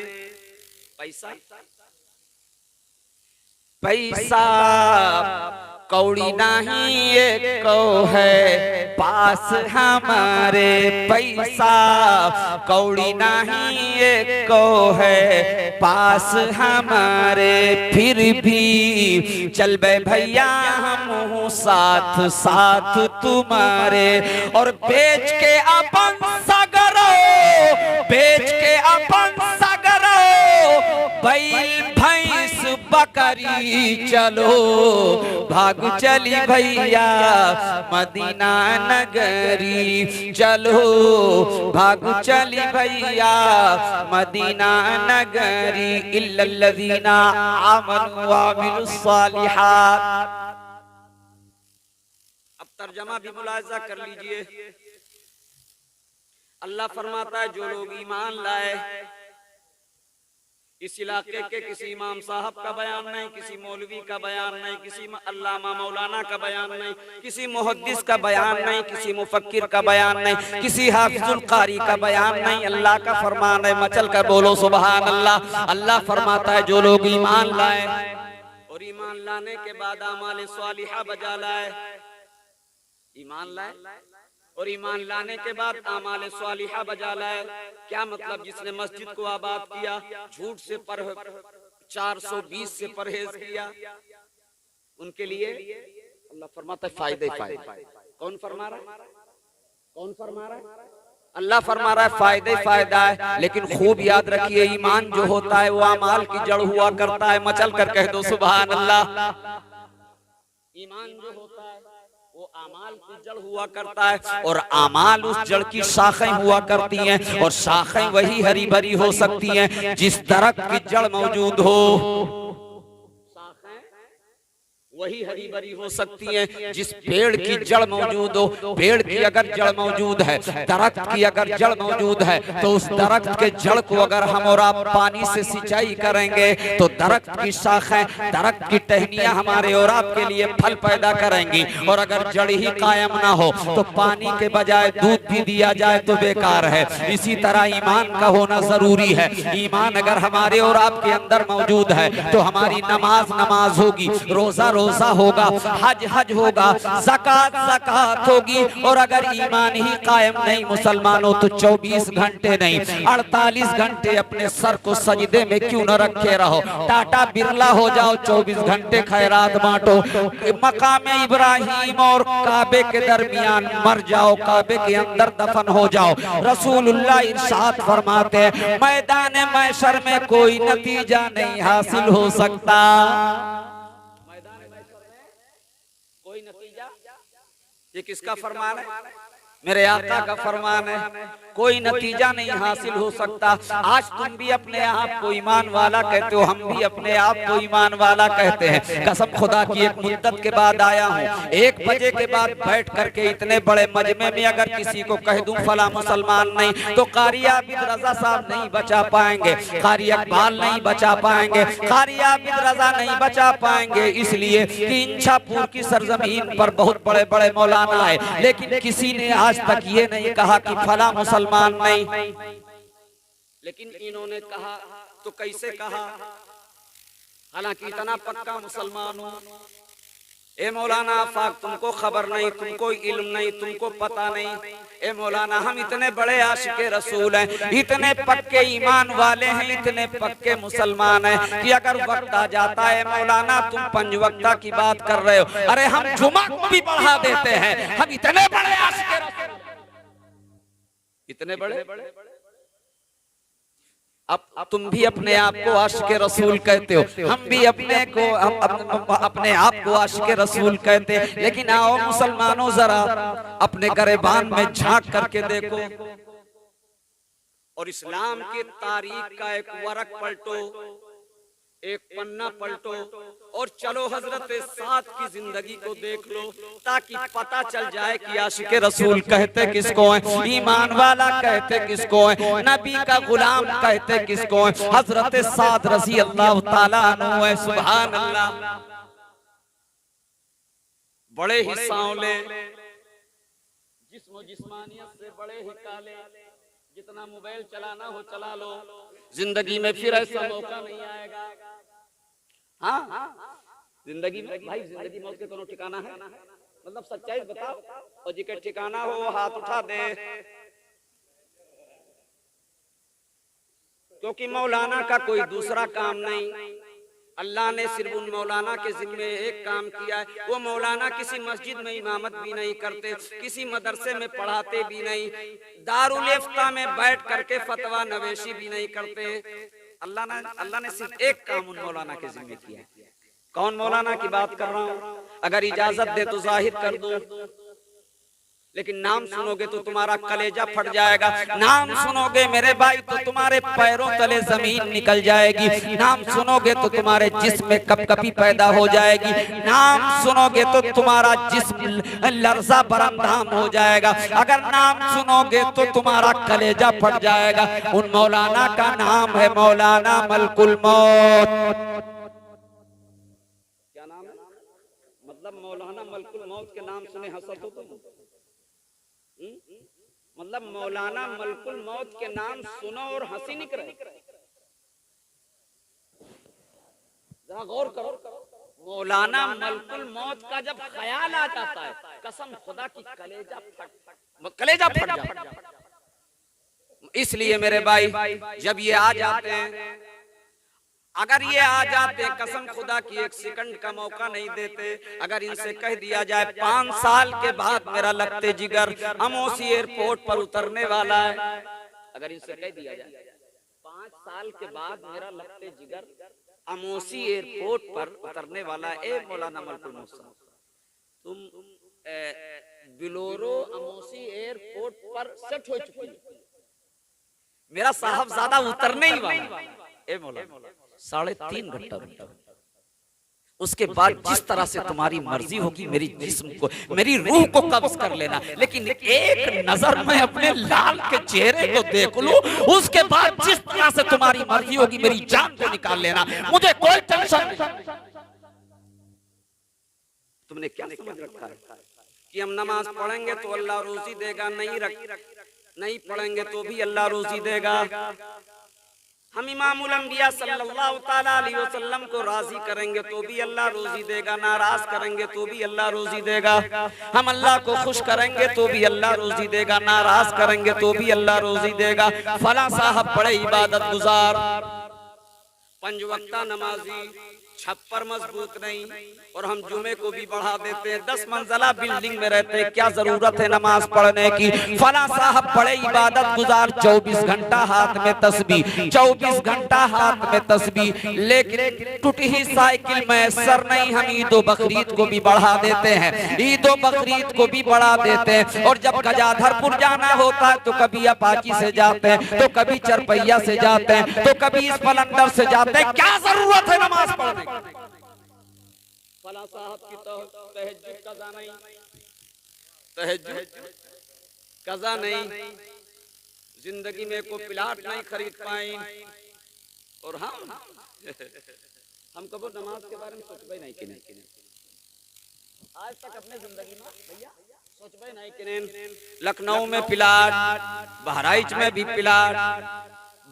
पैसा कौड़ी नहीं एक को है पास हमारे। पैसा कौड़ी नहीं एक को है पास हमारे। फिर भी चल बे भैया हम साथ साथ तुम्हारे। और बेच के अपन सगरो, बेच के अपन सगरो, बैल भैंस बक पकड़ी चलो, भाग चली भैया मदीना नगरी, चलो भाग चली भैया मदीना नगरी, इल्लल्लज़ीना आमनू व अमिलुस्सालिहात। अब तर्जमा भी मुलाहिजा कर लीजिए। अल्लाह फरमाता है जो लोग ईमान लाए, इस इलाके के किसी इमाम साहब का बयान नहीं, किसी मौलवी का बयान नहीं, किसी अल्लामा मौलाना का बयान नहीं, किसी मुहद्दिस का बयान नहीं, किसी मुफक्किर का बयान नहीं, किसी हाफिजुल कारी का बयान नहीं, अल्लाह का फरमान है। मचल कर बोलो सुभान अल्लाह। अल्लाह फरमाता है जो लोग ईमान लाए और ईमान लाने के बाद आमाल सालिहा बजा लाए, ईमान लाए और ईमान लाने के बाद आमाल सालिहा बजा लाए। क्या मतलब? जिसने मस्जिद को आबाद किया, झूठ से 420 से परहेज किया, उनके लिए अल्लाह फरमाता है फायदे फायदे। कौन फरमा रहा है? कौन फरमा रहा है? अल्लाह फरमा रहा है फायदे फायदा है। लेकिन खूब याद रखिए, ईमान जो होता है वो अमाल की जड़ हुआ करता है। मचल कर कह दो सुभान अल्लाह। ईमान जो होता है वो अमाल की जड़ हुआ करता है और अमाल उस जड़ की शाखें हुआ करती हैं, और शाखें वही हरी भरी हो सकती हैं जिस दरख्त की जड़ मौजूद हो। वही हरी भरी हो सकती है जिस पेड़ की जड़ मौजूद हो। पेड़ की अगर जड़ मौजूद है, दरख्त की अगर जड़ मौजूद है, तो उस दरख्त के जड़ को अगर हम और आप पानी से सिंचाई करेंगे तो दरख्त की शाखें, दरख्त की टहनियां हमारे और आपके लिए फल पैदा करेंगी। और अगर जड़ ही कायम ना हो तो पानी के बजाय दूध भी दिया जाए तो बेकार है। इसी तरह ईमान का होना जरूरी है। ईमान अगर हमारे और आपके अंदर मौजूद है तो हमारी नमाज नमाज होगी, रोजा रोजा होगा, हज हज होगा, ज़कात ज़कात होगी। और अगर ईमान ही कायम नहीं मुसलमानों तो 24 घंटे नहीं 48 घंटे अपने सर को सजदे में क्यों न रखे रहो। टाटा बिरला हो जाओ, 24 घंटे खैरात बांटो। मकाम इब्राहिम और काबे के दरमियान मर जाओ, काबे के अंदर दफन हो जाओ। रसूलुल्लाह इरशाद फरमाते हैं मैदान महशर में कोई नतीजा नहीं हासिल हो सकता। कोई नतीजा, ये किसका फरमान है? मेरे आका का फरमान है। कोई नतीजा नहीं हासिल हो सकता। आज तुम भी अपने आप को ईमान वाला कहते हो, हम भी अपने आप को ईमान वाला कहते हैं। कसम खुदा की एक मुद्दत के बाद आया हूँ। 1 बजे के बाद बैठ करके इतने बड़े मजमे में अगर किसी को कह दूं फला मुसलमान नहीं, तो कारी आबिद रजा साहब नहीं बचा पाएंगे, कारी इकबाल नहीं बचा पाएंगे, कारी आबिद रजा नहीं बचा पाएंगे। इसलिए कि इंछापुर की सरजमीन पर बहुत बड़े बड़े मौलाना है, लेकिन किसी ने आज तक ये नहीं कहा कि फला मुसलमान नहीं। लेकिन इन्होंने कहा तो कैसे कहा? हालांकि इतना पक्का मुसलमान हूं। ए मौलाना आफाक, तुमको खबर नहीं, तुमको इल्म नहीं, तुमको पता नहीं। ए मौलाना, हम इतने बड़े आशिके रसूल हैं, इतने पक्के ईमान वाले हैं, इतने पक्के मुसलमान हैं कि अगर वक्त आ जाता है मौलाना तुम 5 वक्ता की बात कर रहे हो, अरे हम जुमा को भी बढ़ा देते हैं। हम इतने बड़े आशिके रसूल, इतने बड़े। अब तुम भी अपने आप को आशिके रसूल कहते हो, हम भी अपने आप को आशिके रसूल कहते हैं। लेकिन आओ मुसलमानों, जरा अपने गरेबान में झांक करके देखो और इस्लाम की तारीख का एक वरक पलटो, एक पन्ना पलटो और चलो हजरत साद की जिंदगी को देख लो, ताकि पता चल जाए कि आशिके रसूल कहते किसको हैं, ईमान वाला कहते किसको हैं, नबी का गुलाम कहते किसको हैं। हजरत साद रज़ी अल्लाह ताला अन्हु है। सुभान अल्लाह। बड़े ही सांवले, जिस्मानियत से बड़े ही काले, जितना मोबाइल चलाना हो चला लो, जिंदगी में फिर ऐसा मौका नहीं आएगा। हाँ, जिंदगी में भाई, जिंदगी में उसके कोनो ठिकाना है? मतलब सच्चाई बताओ, और जिके ठिकाना हो हाथ उठा दे। क्योंकि मौलाना का कोई दूसरा काम नहीं, अल्लाह ने सिर्फ उन मौलाना के जिम्मे एक काम किया है। वो मौलाना किसी मस्जिद में इमामत भी नहीं करते, किसी मदरसे में पढ़ाते भी नहीं, दारुल इफ्ता में बैठ करके फतवा नवेशी भी नहीं करते। अल्लाह ने सिर्फ एक काम उन मौलाना के जिम्मे किया है, कौन मौलाना की बात कर रहा हूं? अगर इजाजत दे तो जाहिर कर दूं, लेकिन नाम सुनोगे तो तुम्हारा कलेजा फट जाएगा। नाम सुनोगे मेरे भाई तो तुम्हारे पैरों तले जमीन निकल जाएगी। नाम सुनोगे तो तुम्हारे जिस्म में कपकपी पैदा हो जाएगी। नाम सुनोगे तो तुम्हारा जिस्म लर्जा बरमधाम हो जाएगा। अगर नाम सुनोगे तो तुम्हारा कलेजा फट जाएगा। उन मौलाना का नाम है मौलाना मलकुल मौत। क्या नाम है? मतलब मौलाना मलकुल मौत के नाम सुने हंसत हो तुम? मतलब मौलाना मलकुल मौत के नाम सुनो और हंसी निकले। जरा गौर करो, मौलाना मलकुल मौत का जब ख्याल आ जाता है, कसम खुदा की कलेजा फट जाता है। इसलिए मेरे भाई जब ये आ जाते हैं, अगर ये आ जाते, कसम खुदा की एक सेकंड का मौका नहीं देते। अगर इनसे कह दिया जाए 5 साल के बाद मेरा लगते जिगर अमोसी एयरपोर्ट पर उतरने वाला है, अगर इनसे कह दिया जाए 5 साल के बाद मेरा लगते जिगर अमोसी एयरपोर्ट पर उतरने वाला है, ए मौलाना मलकुल मौत साहब, तुम बिलोरो अमोसी एयरपोर्ट पर सेट हो चुकी है, मेरा साहबजादा उतरने ही वाला है, ए मौलाना 3.5 घंटा रुका। उसके बाद जिस तरह से तुम्हारी मर्जी होगी मेरी जिस्म को, मेरी रूह को कब्ज कर लेना, लेकिन एक नजर में अपने लाल के चेहरे को देख लूं, उसके बाद जिस तरह से तुम्हारी मर्जी होगी मेरी जान को निकाल लेना, मुझे कोई टेंशन नहीं। तुमने क्या समझ रखा है कि हम नमाज पढ़ेंगे तो अल्लाह रोजी देगा? नहीं पढ़ेंगे तो भी अल्लाह रोजी देगा। हम इमामुल अंबिया सल्लल्लाहु ताला अलैहि वसल्लम को राजी करेंगे तो भी अल्लाह रोजी देगा, नाराज करेंगे तो भी अल्लाह रोजी देगा। हम अल्लाह को खुश करेंगे तो भी अल्लाह रोजी देगा, नाराज करेंगे तो भी अल्लाह रोजी देगा। फला साहब बड़े इबादत गुजार, 5 वक्ता नमाजी, छप्पर मजबूत नहीं, और हम जुमे को भी बढ़ा देते हैं, 10 मंजिला बिल्डिंग में रहते हैं, क्या जरूरत है नमाज पढ़ने की? फला साहब बड़े इबादत गुजार, 24 घंटा हाथ में तस्बीह, 24 घंटा हाथ में तस्बीह, लेकिन टूटी ही साइकिल में सर नहीं। हम ईद व बकरीद को भी बढ़ा देते हैं, ईद व बकरीद को भी बढ़ा देते हैं, और जब गजाधरपुर जाना होता है तो कभी अपाची से जाते हैं, तो कभी चरपैया से जाते हैं, तो कभी स्प्लेंडर से जाते हैं। क्या जरूरत है नमाज पढ़ने? फला साहब की तहज्जुद कज़ा नहीं, तहज्जुद कज़ा नहीं, जिंदगी में कोई प्लाट नहीं खरीद पाई, और हम कभी नमाज के बारे में सोचबे नहीं कि नहीं, आज तक अपने जिंदगी में भैया सोचबे नहीं कि नहीं। लखनऊ में प्लाट, बहराइच में भी प्लाट,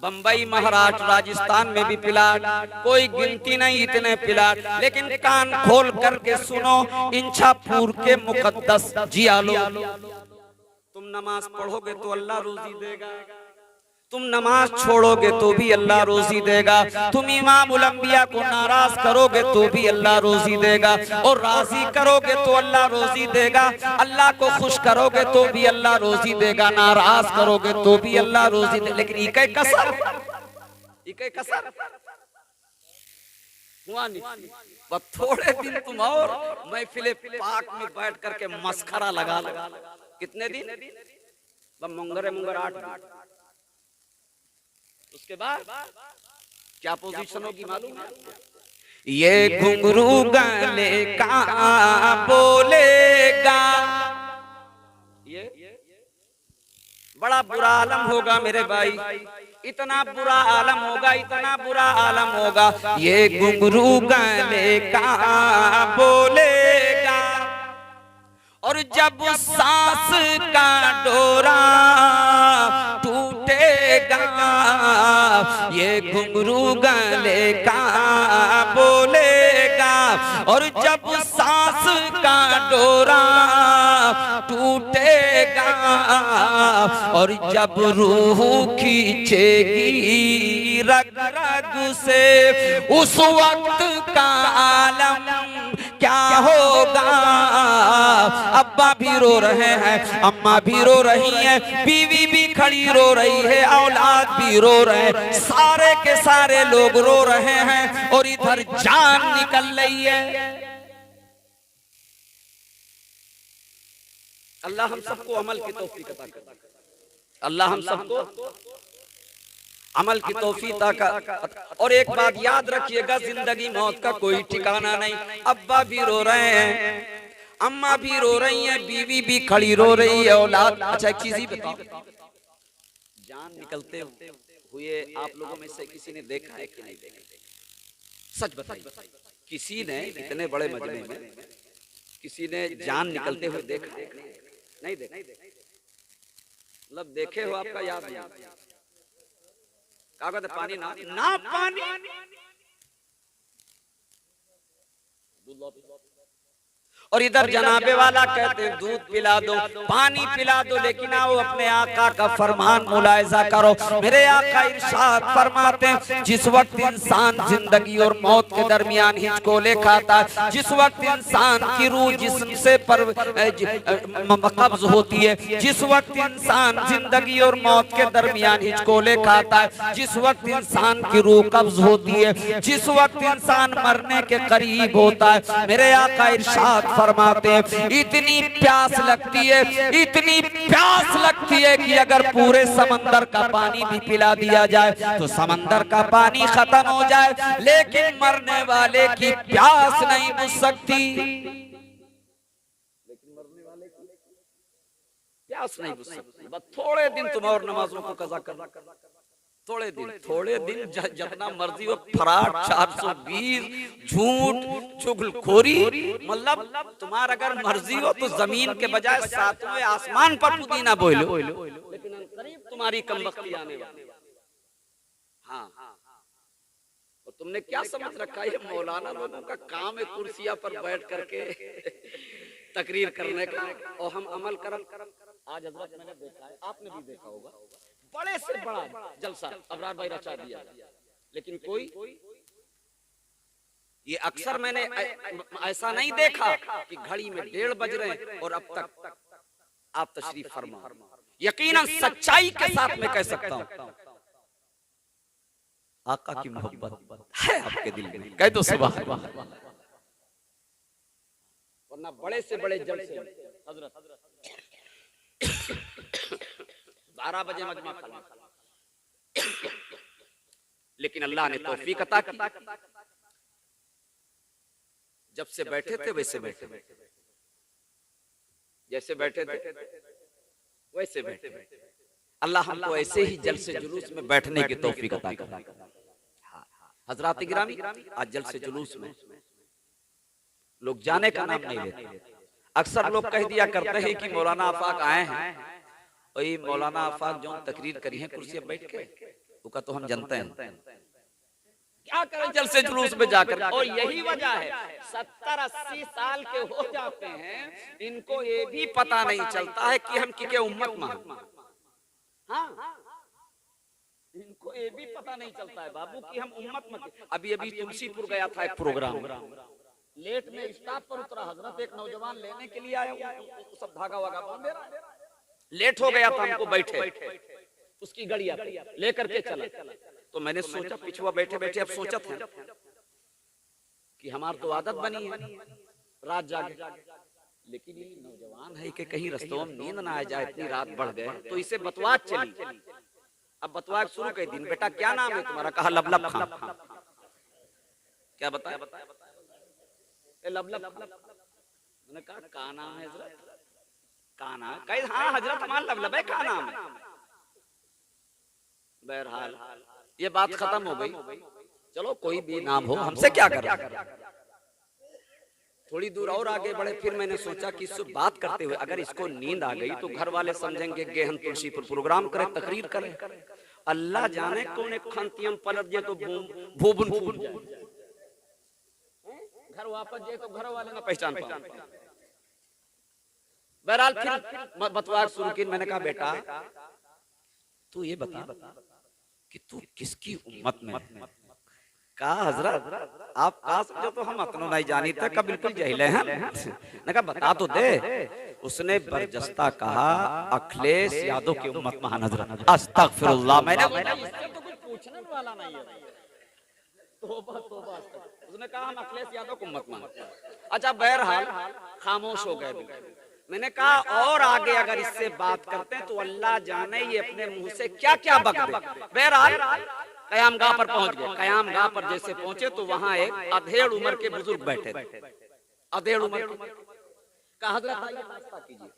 बंबई, महाराष्ट्र, राजस्थान में भी प्लाट, कोई गिनती नहीं इतने प्लाट। लेकिन कान खोल करके सुनो, इंछापुर के मुकद्दस जियालो, तुम नमाज पढ़ोगे तो अल्लाह रोजी देगा, तुम नमाज छोड़ोगे तो भी अल्लाह रोजी देगा, तुम इमामुल अंबिया को नाराज करोगे तो भी अल्लाह रोजी देगा, और राजी करोगे तो अल्लाह रोजी देगा, अल्लाह को खुश करोगे तो भी अल्लाह रोजी देगा, नाराज करोगे तो भी अल्लाह रोजी देगा। लेकिन इके कसर हुआ नहीं। बस थोड़े दिन तुम और महफिले पाक में बैठ करके मस्खरा लगा, कितने दिन? मुंगरे 8 दिन। उसके बाद क्या पोजीशन होगी मालूम है? ये घुंघरू गले का बोलेगा, ये बड़ा बुरा आलम होगा मेरे भाई, इतना बुरा आलम होगा, इतना बुरा आलम होगा। ये घुंघरू गले का बोलेगा, और जब सांस का डोरा टूटेगा, ये घुंघरू गले का बोलेगा, और जब सांस का डोरा टूटेगा, और जब रूह खींचेगी रग रग से, उस वक्त का आलम क्या क्या होगा। अब्बा भी रो रहे हैं, अम्मा भी रो रही हैं, बीवी भी खड़ी रो रही है, औलाद भी रो रहे हैं, सारे के सारे लोग रो रहे हैं और इधर जान निकल रही है। अल्लाह हम सबको अमल की तौफीक अता करे। अल्लाह हम सबको अमल की तौफीक अता करे। और एक बात याद रखिएगा, जिंदगी मौत का कोई ठिकाना नहीं। अब्बा भी रो रहे हैं, अम्मा भी रो रही हैं, बीवी भी खड़ी रो रही है, औलाद। अच्छा किसी बताओ, जान निकलते हुए आप लोगों में से किसी ने देखा है कि नहीं देखा? सच बताइए, किसी ने इतने बड़े मजमे में किसी ने जान निकलते हुए देखा है? नहीं देखा। मतलब देखे हो, आपका याद नहीं। क्या कहते, पानी ना पानी और इधर जनाबे वाला कहते हैं दूध पिला दो, पानी पिला दो, लेकिन आओ अपने आका का फरमान मुलाहिजा करो। मेरे आका इरशाद फरमाते हैं, जिस वक्त इंसान जिंदगी और मौत के दरमियान हिचकोले खाता है, जिस वक्त इंसान की रूह जिस्म से कब्ज होती है, जिस वक्त इंसान जिंदगी और मौत के दरमियान हिचकोले खाता है, जिस वक्त इंसान की रूह कब्ज होती है, जिस वक्त इंसान मरने के करीब होता है, मेरे आका इरशाद फरमाते हैं, इतनी प्यास लगती है, इतनी प्यास लगती है कि अगर पूरे समंदर का पानी भी पिला दिया जाए तो समंदर का पानी खत्म हो जाए, लेकिन मरने वाले की प्यास नहीं बुझ सकती। लेकिन मरने वाले की प्यास नहीं बुझ सकती। बस थोड़े दिन तुम और नमाजों को कज़ा करना, थोड़े दिन जितना मर्जी हो, फराड, 420, झूठ, चुगलखोरी, मतलब तुम्हारा अगर मर्जी हो तो जमीन के बजाय सातवें आसमान पर पुदीना बोलो, लेकिन करीब तुम्हारी कमबख्ती आने वाली। हाँ, और तुमने क्या समझ रखा है, मौलाना लोगों का काम है कुर्सिया पर बैठ करके तकरीर करने का, और हम अमल करम। आज हजरत मैंने देखा है, आपने भी देखा होगा, बड़े से बड़ा जलसा अबरार भाई रचा दिया, लेकिन कोई ये अक्सर मैंने ऐसा नहीं देखा कि घड़ी में 1:30 बज रहे हैं और अब तक आप तशरीफ फरमा। यकीनन सच्चाई के साथ मैं कह सकता हूं, आका की मोहब्बत है आपके दिल में, कह दो सुभान अल्लाह। वरना बड़े से बड़े जलसे हजरत 12 बजे मजमा खत्म, लेकिन अल्लाह ने तौफीक अता की। जब से बैठे थे वैसे बैठे, जैसे बैठे थे वैसे बैठे। अल्लाह हमको ऐसे ही जलसे जुलूस में बैठने की तौफीक अता करे। हजरात गिरामी, आज जलसे जुलूस में लोग जाने का नाम नहीं लेते। अक्सर लोग कह दिया करते हैं कि मौलाना आफाक आए हैं, वही मौलाना आफाक जो तकरीर करी है कुर्सी पर बैठ के, उसका तो हम जानते हैं, क्या करें जलसे जुलूस में जाकर। और यही वजह है 70-80 साल के हो जाते हैं, इनको ये भी पता नहीं चलता है कि हम किके उम्मत में। हाँ, इनको ये भी पता नहीं चलता है बाबू कि हम उम्मत में। अभी तुलसीपुर गया था एक प्रोग्राम, लेट में स्टाफ पर उतरा, हजरत एक नौजवान लेने के लिए आया, सब धागा वागा बांध दे रहा, लेट हो गया था, हमको बैठे उसकी गाड़ी लेकर के चला। तो मैंने सोचा पिछुआ बैठे बैठे अब सोचा था कि हमार तो आदत बनी है रात जागे, लेकिन ये नौजवान है कि कहीं रस्तों में नींद ना आ जाए, इतनी रात बढ़ गए, तो इसे बतवाक चली। अब बतवाक शुरू कर दिन, बेटा क्या नाम है तुम्हारा? कहा लबलब खान। क्या बताया? लबलब। मैंने कहा का नाम है हजरत? का नाम? कहे हाँ हजरत हमारा लबलब है, का नाम है? बहरहाल ये बात खत्म हो गई। चलो कोई भी नाम हो, हमसे क्या करना। थोड़ी दूर और आगे बढ़े, फिर मैंने सोचा कि इससे बात करते हुए अगर इसको नींद आ गई तो घर वाले समझेंगे कि हम तुलसीपुर प्रोग्राम करें, तकरीर करें। अल्लाह जाने कौन एक खंतियम पलट जाए तो भूबन फूट जाए, घर वापस जाए तो घर वाले ना पहचान पाए। बहरहाल फिर बतवा शुरू की। मैंने कहा बेटा तू ये बता कि तू किसकी उम्मत में है? कहा हजरत आप कहा समझो तो हम अतनो नहीं जानी थे, कब बिल्कुल जहिले हैं। ने कहा बता तो दे। उसने बरजस्ता कहा अखिलेश यादव की उम्मत महान हजरत। अस्तगफिरुल्लाह, मैंने इससे तो कुछ पूछने वाला नहीं है। तौबा तौबा। उसने कहा हम अखिलेश यादव को उम्मत मानते हैं। अच्छा बहरहाल खामोश हो गए। मैंने कहा और आगे अगर इससे बात करते हैं तो अल्लाह जाने ये अपने मुंह से क्या क्या बक दे। बहरहाल कयामगाह पर पहुंच गए। कयामगाह पर जैसे पहुंचे तो वहां एक अधेड़ उम्र के बुजुर्ग बैठे थे। अधेड़ उम्र के। कहा हजरत आइए नाश्ता कीजिए।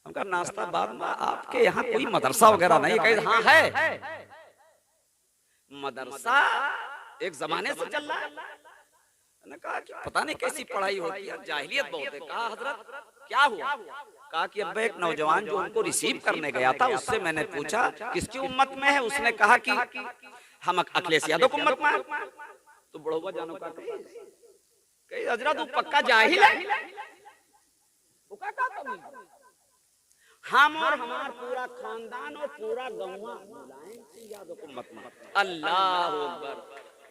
हम कहा नाश्ता बाद में, आपके यहाँ कोई मदरसा वगैरह नहीं? कहे हाँ है। मदरसा एक जमाने से चल रहा है। मैंने कहा कि पता नहीं कैसी पढ़ाई होती है, जाहिलियत बहुत है। कहा हजरत क्या हुआ? कहा कि अब एक नौजवान जो उनको रिसीव करने गया था उससे मैंने पूछा किसकी उम्मत में है। उसने कहा कि हम अखिलेश यादव की उम्मत में। तो बड़ोबा जानो का कही हजरत तू पक्का जाहिल है। हम और हमारा पूरा खानदान और पूरा गौवा यादव की उम्मत में। अल्लाह अकबर।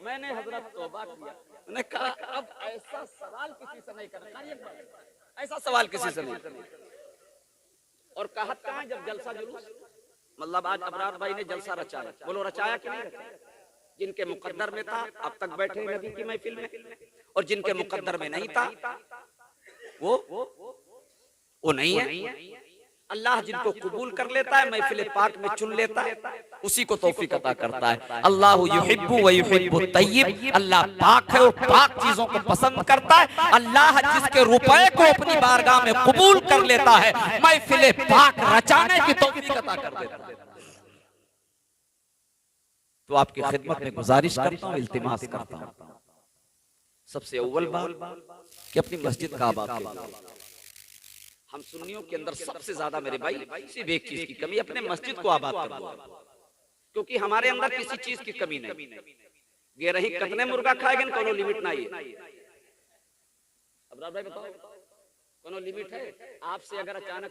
मैंने हजरत तौबा किया। मैंने कहा अब ऐसा सवाल किसी से नहीं करना, ऐसा सवाल किसी से नहीं। और कहा कहाँ जब जलसा जुलूस, मतलब आज अबरार भाई ने जलसा रचाया, बोलो रचाया कि नहीं रचाया? जिनके मुकद्दर में था अब तक बैठे नबी की महफिल में, और जिनके मुकद्दर में नहीं था वो नहीं है। अल्लाह जिनको कबूल कर लेता है महफिल पाक में चुन लेता है, उसी को तौफीक अता करता है। अल्लाह युहिब्बु व युहिब्बु तय्यिब। अल्लाह पाक है और पाक चीजों को पसंद करता है। अल्लाह जिसके रुपए को अपनी बारगाह में कबूल कर लेता है महफिल पाक रचाने की तौफीक अता कर देता है। तो आपकी खिदमत में गुजारिश करता हूँ, इल्तिमास करता हूँ, सबसे अव्वल बात कि अपनी मस्जिद का आबाद कीजिए। हम सुन्नियों के अंदर सबसे ज्यादा मेरे भाई सिर्फ एक चीज की कमी, अपने मस्जिद को आबाद कर दो, क्योंकि हमारे अंदर किसी चीज की कमी नहीं। ये रही कितने मुर्गा खाएंगे कोनो लिमिट नहीं है। अब भाई बताओ कोनो लिमिट है? आपसे अगर अचानक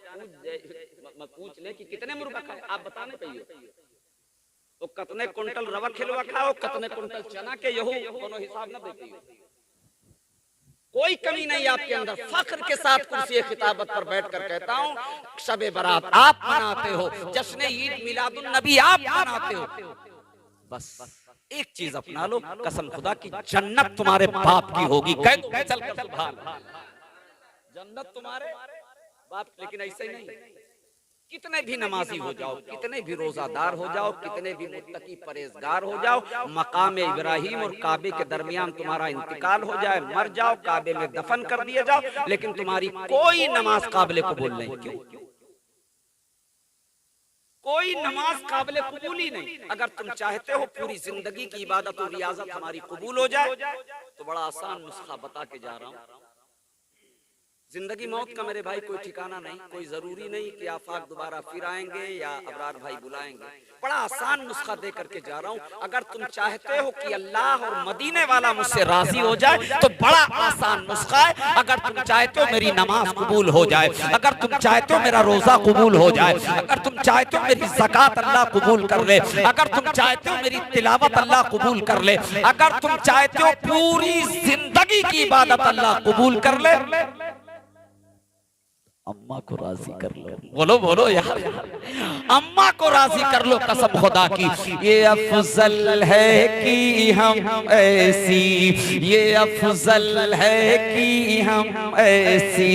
पूछ ले कि कितने मुर्गा खाए, आप बताने पाइए तो कितने कुंटल रवा खिलवा खाओ, कितने कुंटल चना के यहू कोनो हिसाब न देखिए। कोई कमी नहीं आपके अंदर। फख्र के साथ कुर्सी खिताबत पर बैठकर कहता हूँ शबे बारात आप मनाते हो, जश्न ईद मिलादुन नबी आप मनाते हो। बस एक चीज अपना लो, कसम खुदा की जन्नत तुम्हारे बाप की होगी। कह दो चल कर सुभान, जन्नत तुम्हारे बाप। लेकिन ऐसे ही नहीं, कितने भी नमाजी हो जाओ, कितने भी रोजादार हो जाओ, कितने भी मुत्तकी परहेजगार हो जाओ, मकाम इब्राहिम और काबे के दरमियान तुम्हारा इंतकाल हो जाए, मर जाओ, काबे में दफन कर दिए जाओ, लेकिन तुम्हारी कोई नमाज काबिल कबूल नहीं। क्यों? कोई नमाज काबिल कबूल ही नहीं। अगर तुम चाहते हो पूरी जिंदगी की इबादत और रियाजत हमारी कबूल हो जाए तो बड़ा आसान नुस्खा बता के जा रहा हूँ। जिंदगी मौत का मेरे भाई कोई ठिकाना नहीं, कोई जरूरी नहीं कि आफाक दोबारा फिर आएंगे या अबरार भाई बुलाएंगे। बड़ा आसान नुस्खा दे करके जा रहा हूँ। अगर तुम चाहते हो कि अल्लाह और मदीने वाला मुझसे राजी हो जाए तो बड़ा आसान नुस्खा है। अगर तुम चाहते हो मेरी नमाज कबूल हो जाए, अगर तुम चाहते हो मेरा रोजा कबूल हो जाए, अगर तुम चाहते हो मेरी ज़कात अल्लाह कबूल कर ले, अगर तुम चाहते हो मेरी तिलावत अल्लाह कबूल कर ले, अगर तुम चाहते हो पूरी जिंदगी की इबादत अल्लाह कबूल कर ले, अम्मा को राजी कर लो। बोलो बोलो यार, अम्मा को राजी कर लो कसम खुदा की। ये अफजल है कि हम ऐसी, ये अफजल है कि हम ऐसी।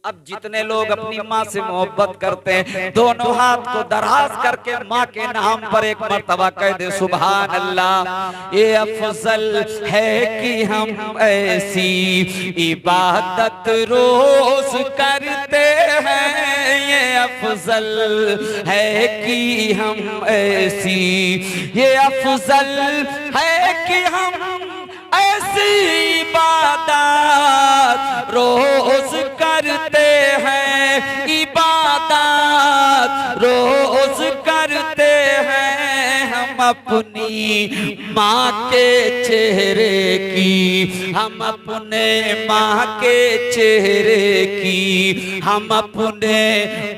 अब जितने लोग अपनी माँ से मोहब्बत करते हैं दोनों हाथ को दराज करके माँ के नाम पर एक मर्तबा कह दे सुभान अल्लाह। ये अफजल है कि हम ऐसी इबादत रोज करते हैं, ये अफजल है कि हम ऐसी, ये अफजल है कि हम ऐसी इबादत रोज करते हैं, इबादत रोज करते हैं। हम अपनी माँ के चेहरे की, हम अपने माँ के चेहरे की, हम अपने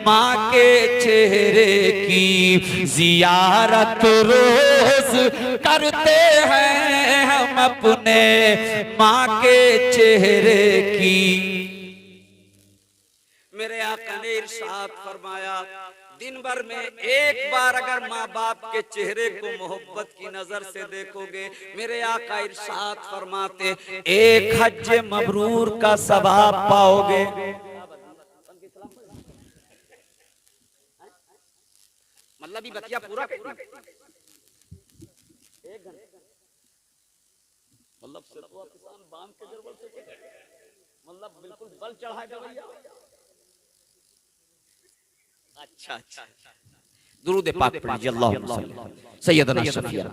माँ के चेहरे की जियारत रोज करते हैं हम अपने माँ के चेहरे की। मेरे आका ने इरशाद फरमाया, दिन भर में एक बार अगर माँ बाप के चेहरे को मोहब्बत की नजर से देखोगे, मेरे आका इरशाद फरमाते एक हज मबरूर का सवाब पाओगे। मतलब ये बतिया पूरा एक घंटे मतलब किसान बांध के गड़बड़ से मतलब बिल्कुल बल चढ़ाएगा भैया। अच्छा अच्छा दुरूद पाक पढ़िए, अल्लाहुम्मा सय्यदना शफीअ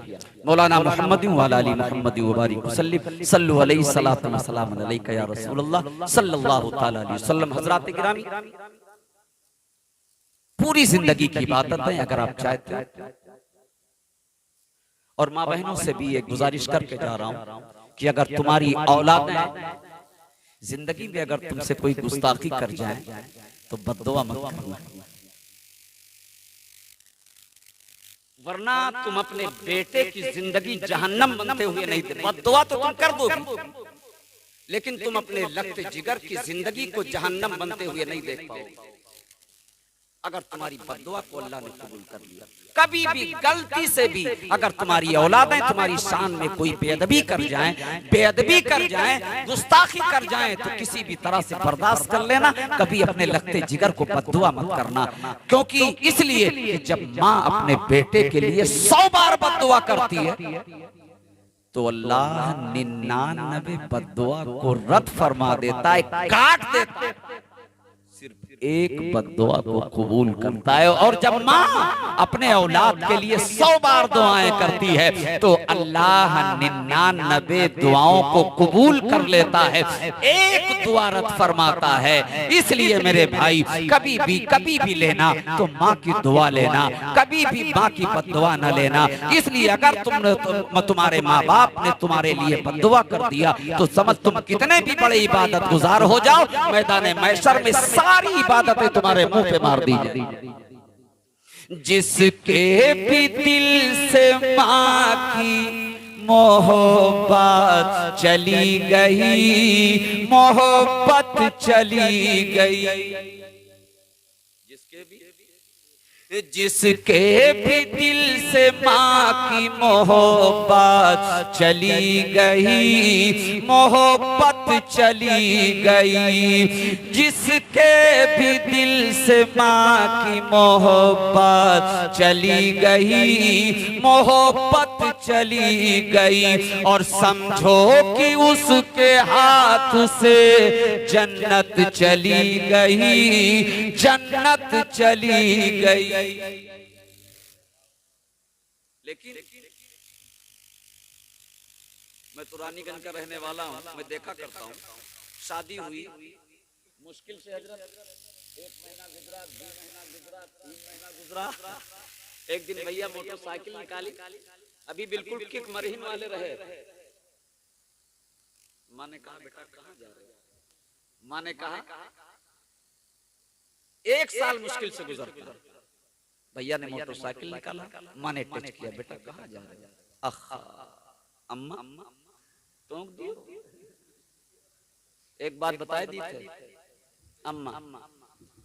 मौलाना मुहम्मद व अला आलि मुहम्मद व बारिक वसल्लम सल्लु अलैहि सलातु व सलाम अलैका या रसूलल्लाह सल्लल्लाहु तआला अलैहि वसल्लम। हजरात गिरामी, पूरी जिंदगी की इबादत है अगर आप चाहते हो। और माँ बहनों से भी एक गुजारिश करके जा रहा हूं कि अगर तुम्हारी औलाद जिंदगी में अगर तुमसे कोई गुस्ताखी कर जाए तो बद्दुआ मत करना, वरना तुम अपने बेटे की जिंदगी जहन्नम बनते हुए नहीं देते। बद्दुआ तो तुम कर दोगे, लेकिन तुम अपने लगते जिगर की जिंदगी को जहन्नम बनते हुए नहीं देख पाओगे। अगर तुम्हारी बद्दुआ को अल्लाह ने कबूल कर लिया, कभी भी गलती से भी अगर तुम्हारी औलादें तुम्हारी शान में कोई बेअदबी कर जाएं, गुस्ताखी कर जाएं, तो किसी भी तरह से बर्दाश्त कर लेना, कभी अपने लगते जिगर को बद्दुआ मत करना। क्योंकि इसलिए कि जब माँ अपने बेटे के लिए 100 बार बद्दुआ करती है तो अल्लाह 99 बद्दुआ को रद्द फरमा देता है, काट देता है, सिर्फ एक बद्दुआ को कबूल करता है। और जब माँ अपने औलाद के लिए 100 बार दुआएं करती है तो अल्लाह 99 दुआओं को कबूल कर लेता है, एक दुआ रद्द फरमाता है। इसलिए मेरे भाई, कभी भी लेना तो माँ की दुआ लेना, कभी भी माँ की बद्दुआ न लेना। इसलिए अगर तुम्हारे माँ बाप ने तुम्हारे लिए बद्दुआ कर दिया तो समझ तुम कितने भी बड़े इबादत गुजार हो जाओ, मैदान महशर में सारी इबादतें तुम्हारे मुंह पे मार दी जाएंगी। जिसके भी दिल से माँ की मोहब्बत चली गई, मोहब्बत चली गई। जिसके भी दिल से माँ की मोहब्बत चली गई, मोहब्बत चली गई। जिसके भी दिल से माँ की मोहब्बत चली गई, मोहब्बत चली गई। और समझो कि उसके हाथ से जन्नत चली गई, जन्नत चली गई। लेकिन मैं तो रानीगंज का रहने वाला हूं, मैं देखा करता हूं, शादी हुई मुश्किल से हजरत 1 महीना गुजरा, 2 महीना गुजरा, 3 महीना गुजरा, एक दिन भैया मोटरसाइकिल निकाली, अभी बिल्कुल किक मरहीन वाले रहे। माँ ने कहा बेटा कहाँ जा रहे हो? माँ ने कहा 1 साल मुश्किल से गुजरता। भैया ने मोटरसाइकिल निकाला, माँ ने टच किया, बेटा कहाँ जा रहे हो? अम्मा टोक दियो। एक बात बताए दी थे, अम्मा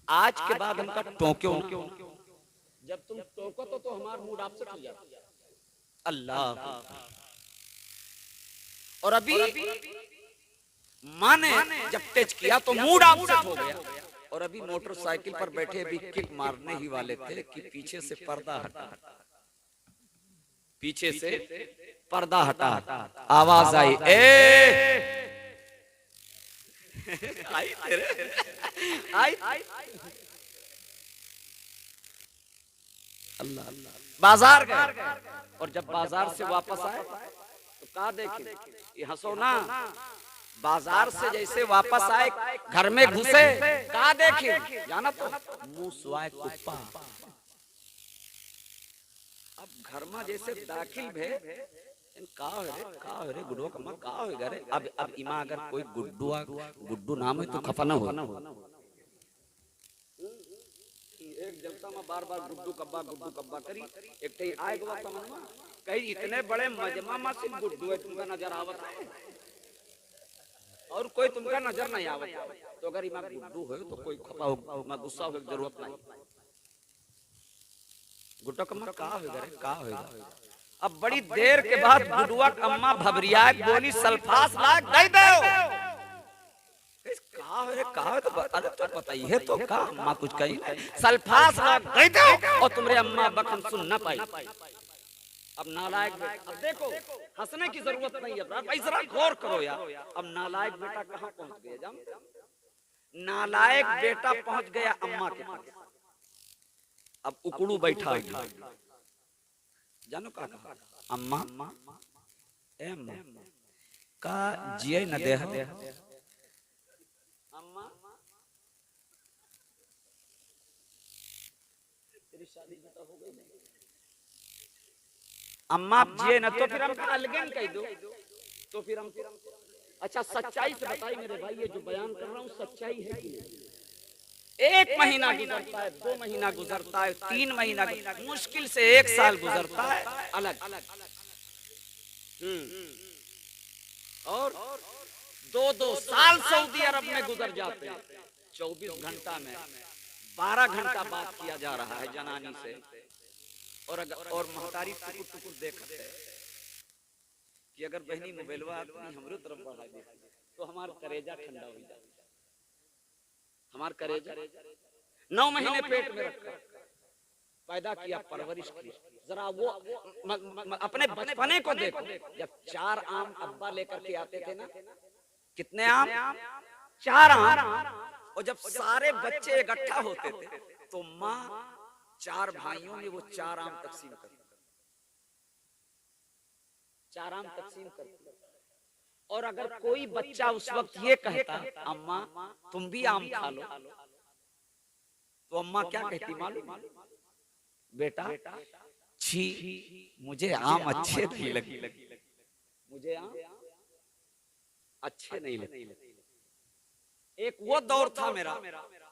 आज के बाद हमका टोक्यो, जब तुम टोको तो हमारा मूड आपसे हो जाता। अल्लाह। और अभी माँ ने जब टच किया तो मूड आपसे हो गया। और अभी मोटरसाइकिल पर बैठे भी किक मारने ही वाले थे कि पीछे से पर्दा हटा, पीछे से पर्दा हटा, आवाज आई, आई तेरे आई अल्लाह अल्लाह। बाजार गए और जब बाजार से वापस आए तो कहा देखे, ये हंसो ना, बाजार से जैसे वापस आए घर में घुसे, कहा देखे जाना तो मुंह सुआए कुप्पा। अब घर में जैसे दाखिल भे, का रे गुड्डू कम्मा का हो गए। अब इमा अगर कोई गुड्डू नाम है तो खफा ना हो। एक जलसा में बार बार गुड्डू कब्बा करी, एक आए गवा कहीं इतने बड़े मजमा में सिर्फ गुड्डू है तुमका नजर आवत है और कोई तुमका नजर नहीं आवत। तो अगर इमा गुड्डू हो तो कोई खपा हो मैं गुस्सा हो जरूरत नहीं। गुड्डा कम्मा का होगा रे का होगा। अब बड़ी देर के बाद गुडुआ अम्मा भबरिया बोली सल्फास ला दे दो। कहा तो अरे तो बताइए तो का अम्मा कुछ कही सल्फास ला दे दो और तुम्हारे अम्मा बकन सुन ना पाई। अब नालायक बेटा, अब देखो हंसने की जरूरत नहीं है भाई जरा गौर करो यार। अब नालायक बेटा कहाँ पहुंच गया जान। नालायक बेटा पहुंच गया अम्मा के पास। अब उकड़ू बैठा जानो का अम्मा ए अम्मा का जिए न दे अम्मा तेरी शादी बेटा हो गई नहीं। अम्मा जिए न तो फिर हम अलगन कह दो तो फिर हम अच्छा सच्चाई से बताइए मेरे भाई ये जो बयान कर रहा हूँ सच्चाई है कि 1 महीना गुजरता है 2 महीना गुजरता है 3 महीना मुश्किल से 1 साल गुजरता है अलग। और 2-2 साल सऊदी अरब में गुजर जाते हैं। 24 घंटा में 12 घंटा बात किया जा रहा है जनानी से और महतारी टुकुर टुकुर देखते हैं कि अगर बहनी मोबाइलवा अपनी हमरो तरफ बढ़ा दे तो हमारा करेजा ठंडा हो जाए। हमार करेजा 9 महीने पेट में रखा पैदा किया परवरिश की। जरा वो अपने बचपने को देखो जब 4 आम अब्बा लेकर के आते थे ना। कितने आम 4 आम। और जब सारे बच्चे इकट्ठा होते थे तो माँ 4 भाइयों में वो 4 आम तकसीम करती 4 आम तकसीम करती। और अगर कोई बच्चा उस वक्त ये कहता अम्मा तुम भी आम खा लो तो अम्मा क्या कहती मालूम बेटा छी मुझे आम अच्छे नहीं लगे मुझे आम अच्छे नहीं लगे। एक वो दौर था मेरा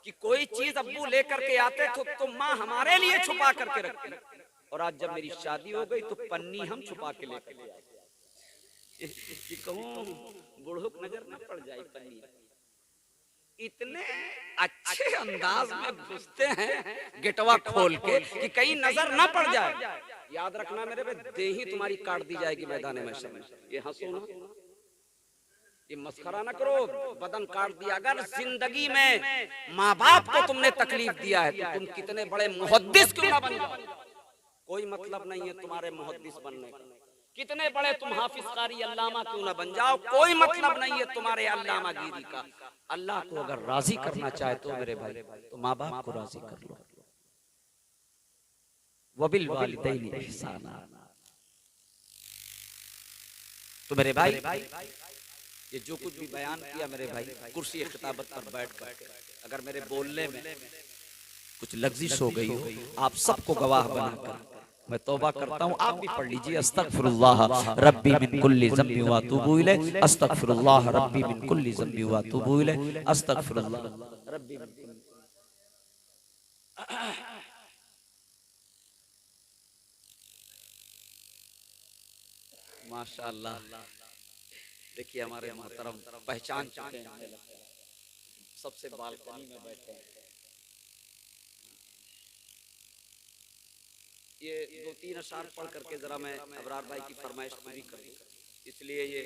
कि कोई चीज अब्बू लेकर के आते तो माँ हमारे लिए छुपा करके रखती। और आज जब मेरी शादी हो गई तो पन्नी हम छुपा के लेकर के आए कि कहूँ बूढ़ों को नजर न पड़ जाए पन्नी। इतने अच्छे अंदाज में घुसते हैं गेटवा खोल के कि कहीं नजर न पड़ जाए। याद रखना मेरे पे देही तुम्हारी काट दी जाएगी मैदान में। ये हंसो ना ये मस्खरा ना करो बदन काट दिया। अगर जिंदगी में माँ बाप को तुमने तकलीफ दिया है तो तुम कितने बड़े मुहद्दिस क्यों ना बन जाओ। कोई मतलब नहीं है तुम्हारे मुहद्दिस बनने का। कितने बड़े तुम हाफिज कारी अल्लामा क्यों ना बन जाओ कोई मतलब नहीं है तुम्हारे अल्लामा गिरी का। अल्लाह को अगर राजी करना चाहे तो मेरे भाई तो माँ बाप को राजी कर लो। वबिल वालिदैनि इहसाना। तो मेरे भाई ये जो कुछ भी बयान किया मेरे भाई कुर्सी खिताबत पर बैठ कर अगर मेरे बोलने में कुछ लग्जिश हो गई हो आप सबको गवाह बनाकर मैं तौबा करता हूँ। आप भी पढ़ लीजिए अस्तगफिरुल्लाह रब्बी मिन कुल्ली ज़ंबि व अतूबु इलैह अस्तगफिरुल्लाह रब्बी मिन कुल्ली ज़ंबि व अतूबु इलैह अस्तगफिरुल्लाह रब्बी मिन कुल्ली। माशाअल्लाह देखिए हमारे मोहतरम पहचान चुके हैं सबसे बालकनी में बैठे हैं। ये 2-3 अशार पढ़ करके जरा मैं अबरार भाई की फरमाइश पूरी कर दूं। इसलिए ये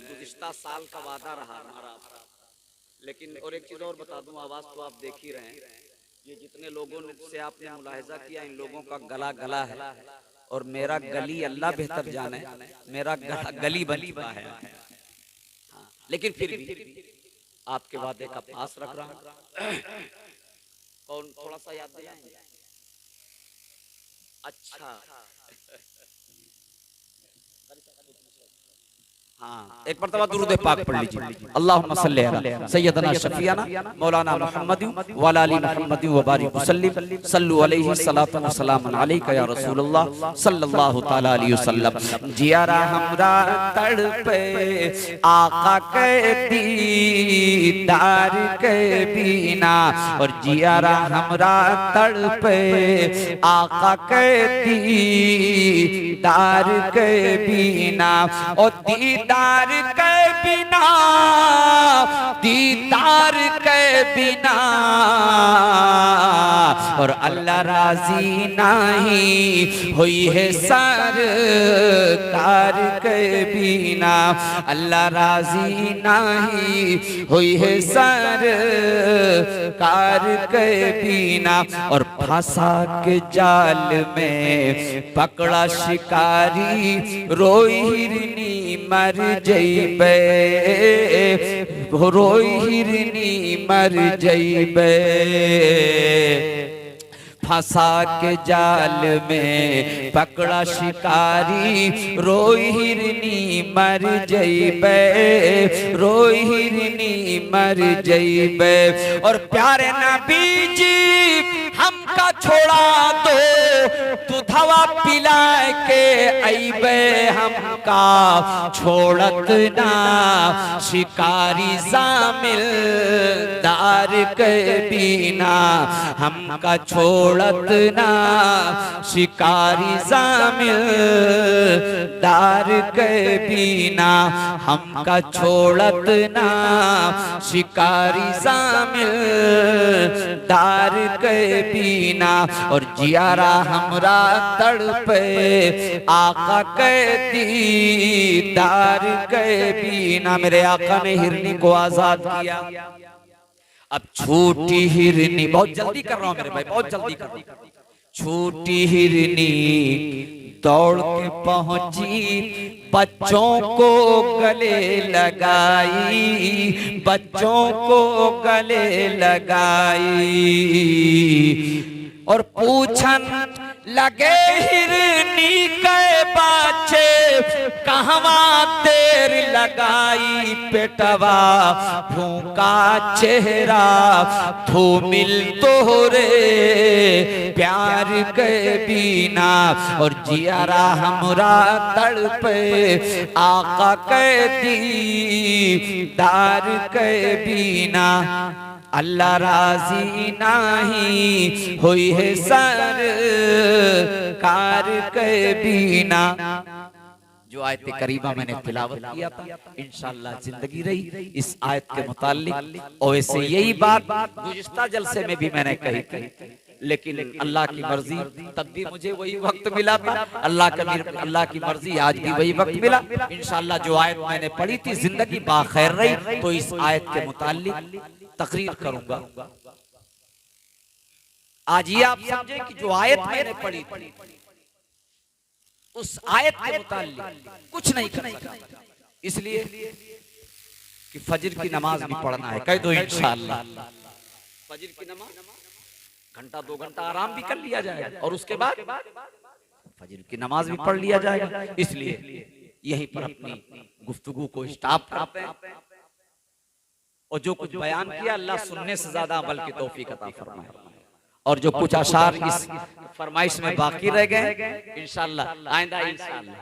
गुज़िश्ता साल का वादा रहा हमारा। लेकिन और एक चीज़ और बता दूं आवाज़ तो आप देख ही रहे हैं। ये जितने लोगों से आपने मुलाहिजा किया इन लोगों का गला गला है और मेरा गली अल्लाह बेहतर जाने मेरा गली बन चुका है। हाँ, लेकिन फिर भी आपके वादे का पास रख रहा हूँ। कौन थोड़ा सा याद दिलाएंगे। अच्छा हाँ, एक मरतबा दुरूद पाक पढ़ लीजिए। अल्लाहुम्मा सल्ली अला सय्यदना शफीअना मौलाना मुहम्मद व अला आलि मुहम्मद व बारिक वसल्लिम सल्लु अलैहि सलातु व सलामुन अलैका या रसूलल्लाह सल्लल्लाहु तआला अलैहि वसल्लम। जियारा हमरा तड़पे आका के दीदार के बिना, और जियारा हमरा तड़पे आका के दीदार के बिना, और दीदार के बिना, दीदार के बिना, और अल्लाह राजी नहीं हुई है सरकार के बिना, अल्लाह राजी नहीं हुई है सरकार के बिना। और फंसा के जाल में पकड़ा शिकारी, रोई हिरनी मर जइबे, रोई हिरनी मर जइबे। फंसा के जाल में पकड़ा शिकारी, रोई हिरनी मर जइबे, रोई हिरनी मर जइबे। और प्यारे नबी जी हमका छोड़ा दो, दूधवा पिला के अइबे, हमका छोड़त ना शिकारी जामिल दार के बिना, हमका छोड़त ना शिकारी जामिल दार के बिना, हमका छोड़त ना शिकारी जामिल दार के बिना। और जियारा हमरा तड़पे आका के दीदार के बिना। मेरे आका ने हिरनी को आजाद किया, अब छूटी हिरनी, बहुत जल्दी कर रहा हूं मेरे भाई, बहुत जल्दी कर रहा हूं। छूटी हिरनी दौड़ के पहुंची, बच्चों को गले लगाई, बच्चों को गले लगाई। और पूछन लगे हिरनी के बच्चे, कहवा देर लगाई, पेटवा फूका चेहरा धूमिल तोरे प्यार के बिना। और जियारा हमरा तड़पे आका के दीदार के बिना, अल्लाह राजी नहीं हुई है सरकार के बिना। जो आयत करीमा मैंने तिलावत किया था, इंशाअल्लाह जिंदगी रही इस आयत के मुताल्लिक। और वैसे यही बात गुज़िश्ता जलसे में भी मैंने कही थी, लेकिन अल्लाह की मर्जी तब भी मुझे वही वक्त मिला था, अल्लाह की मर्जी आज भी वही वक्त मिला। इंशाअल्लाह जो आयत मैंने पढ़ी थी, जिंदगी बाखैर रही, तो इस आयत के मुताल्लिक तकरीर करूंगा। आज ये आप समझे कि जो आयत मैंने पढ़ी थी, उस आयत के मुताल्लिक कुछ नहीं कर सकता, इसलिए कि फजर की नमाज भी पढ़ना है। कह दो इंशाअल्लाह फजर की नमाज घंटा 2 घंटा आराम भी कर लिया जाएगा, और उसके बाद फजर की नमाज भी पढ़ लिया जाएगा। इसलिए यहीं पर अपनी गुफ्तगू को स्टॉप करते हैं। और जो कुछ बयान किया, अल्लाह सुनने से ज्यादा अमल की तौफीक अता फरमाए। और जो कुछ अशार इस फरमाइश में बाकी रह गए, इंशाअल्लाह आइंदा इंशाअल्लाह।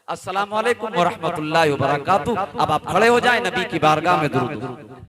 अस्सलामु अलैकुम व रहमतुल्लाहि व बरकातहू। अब आप खड़े हो जाएं, नबी की बारगाह में दुरूद।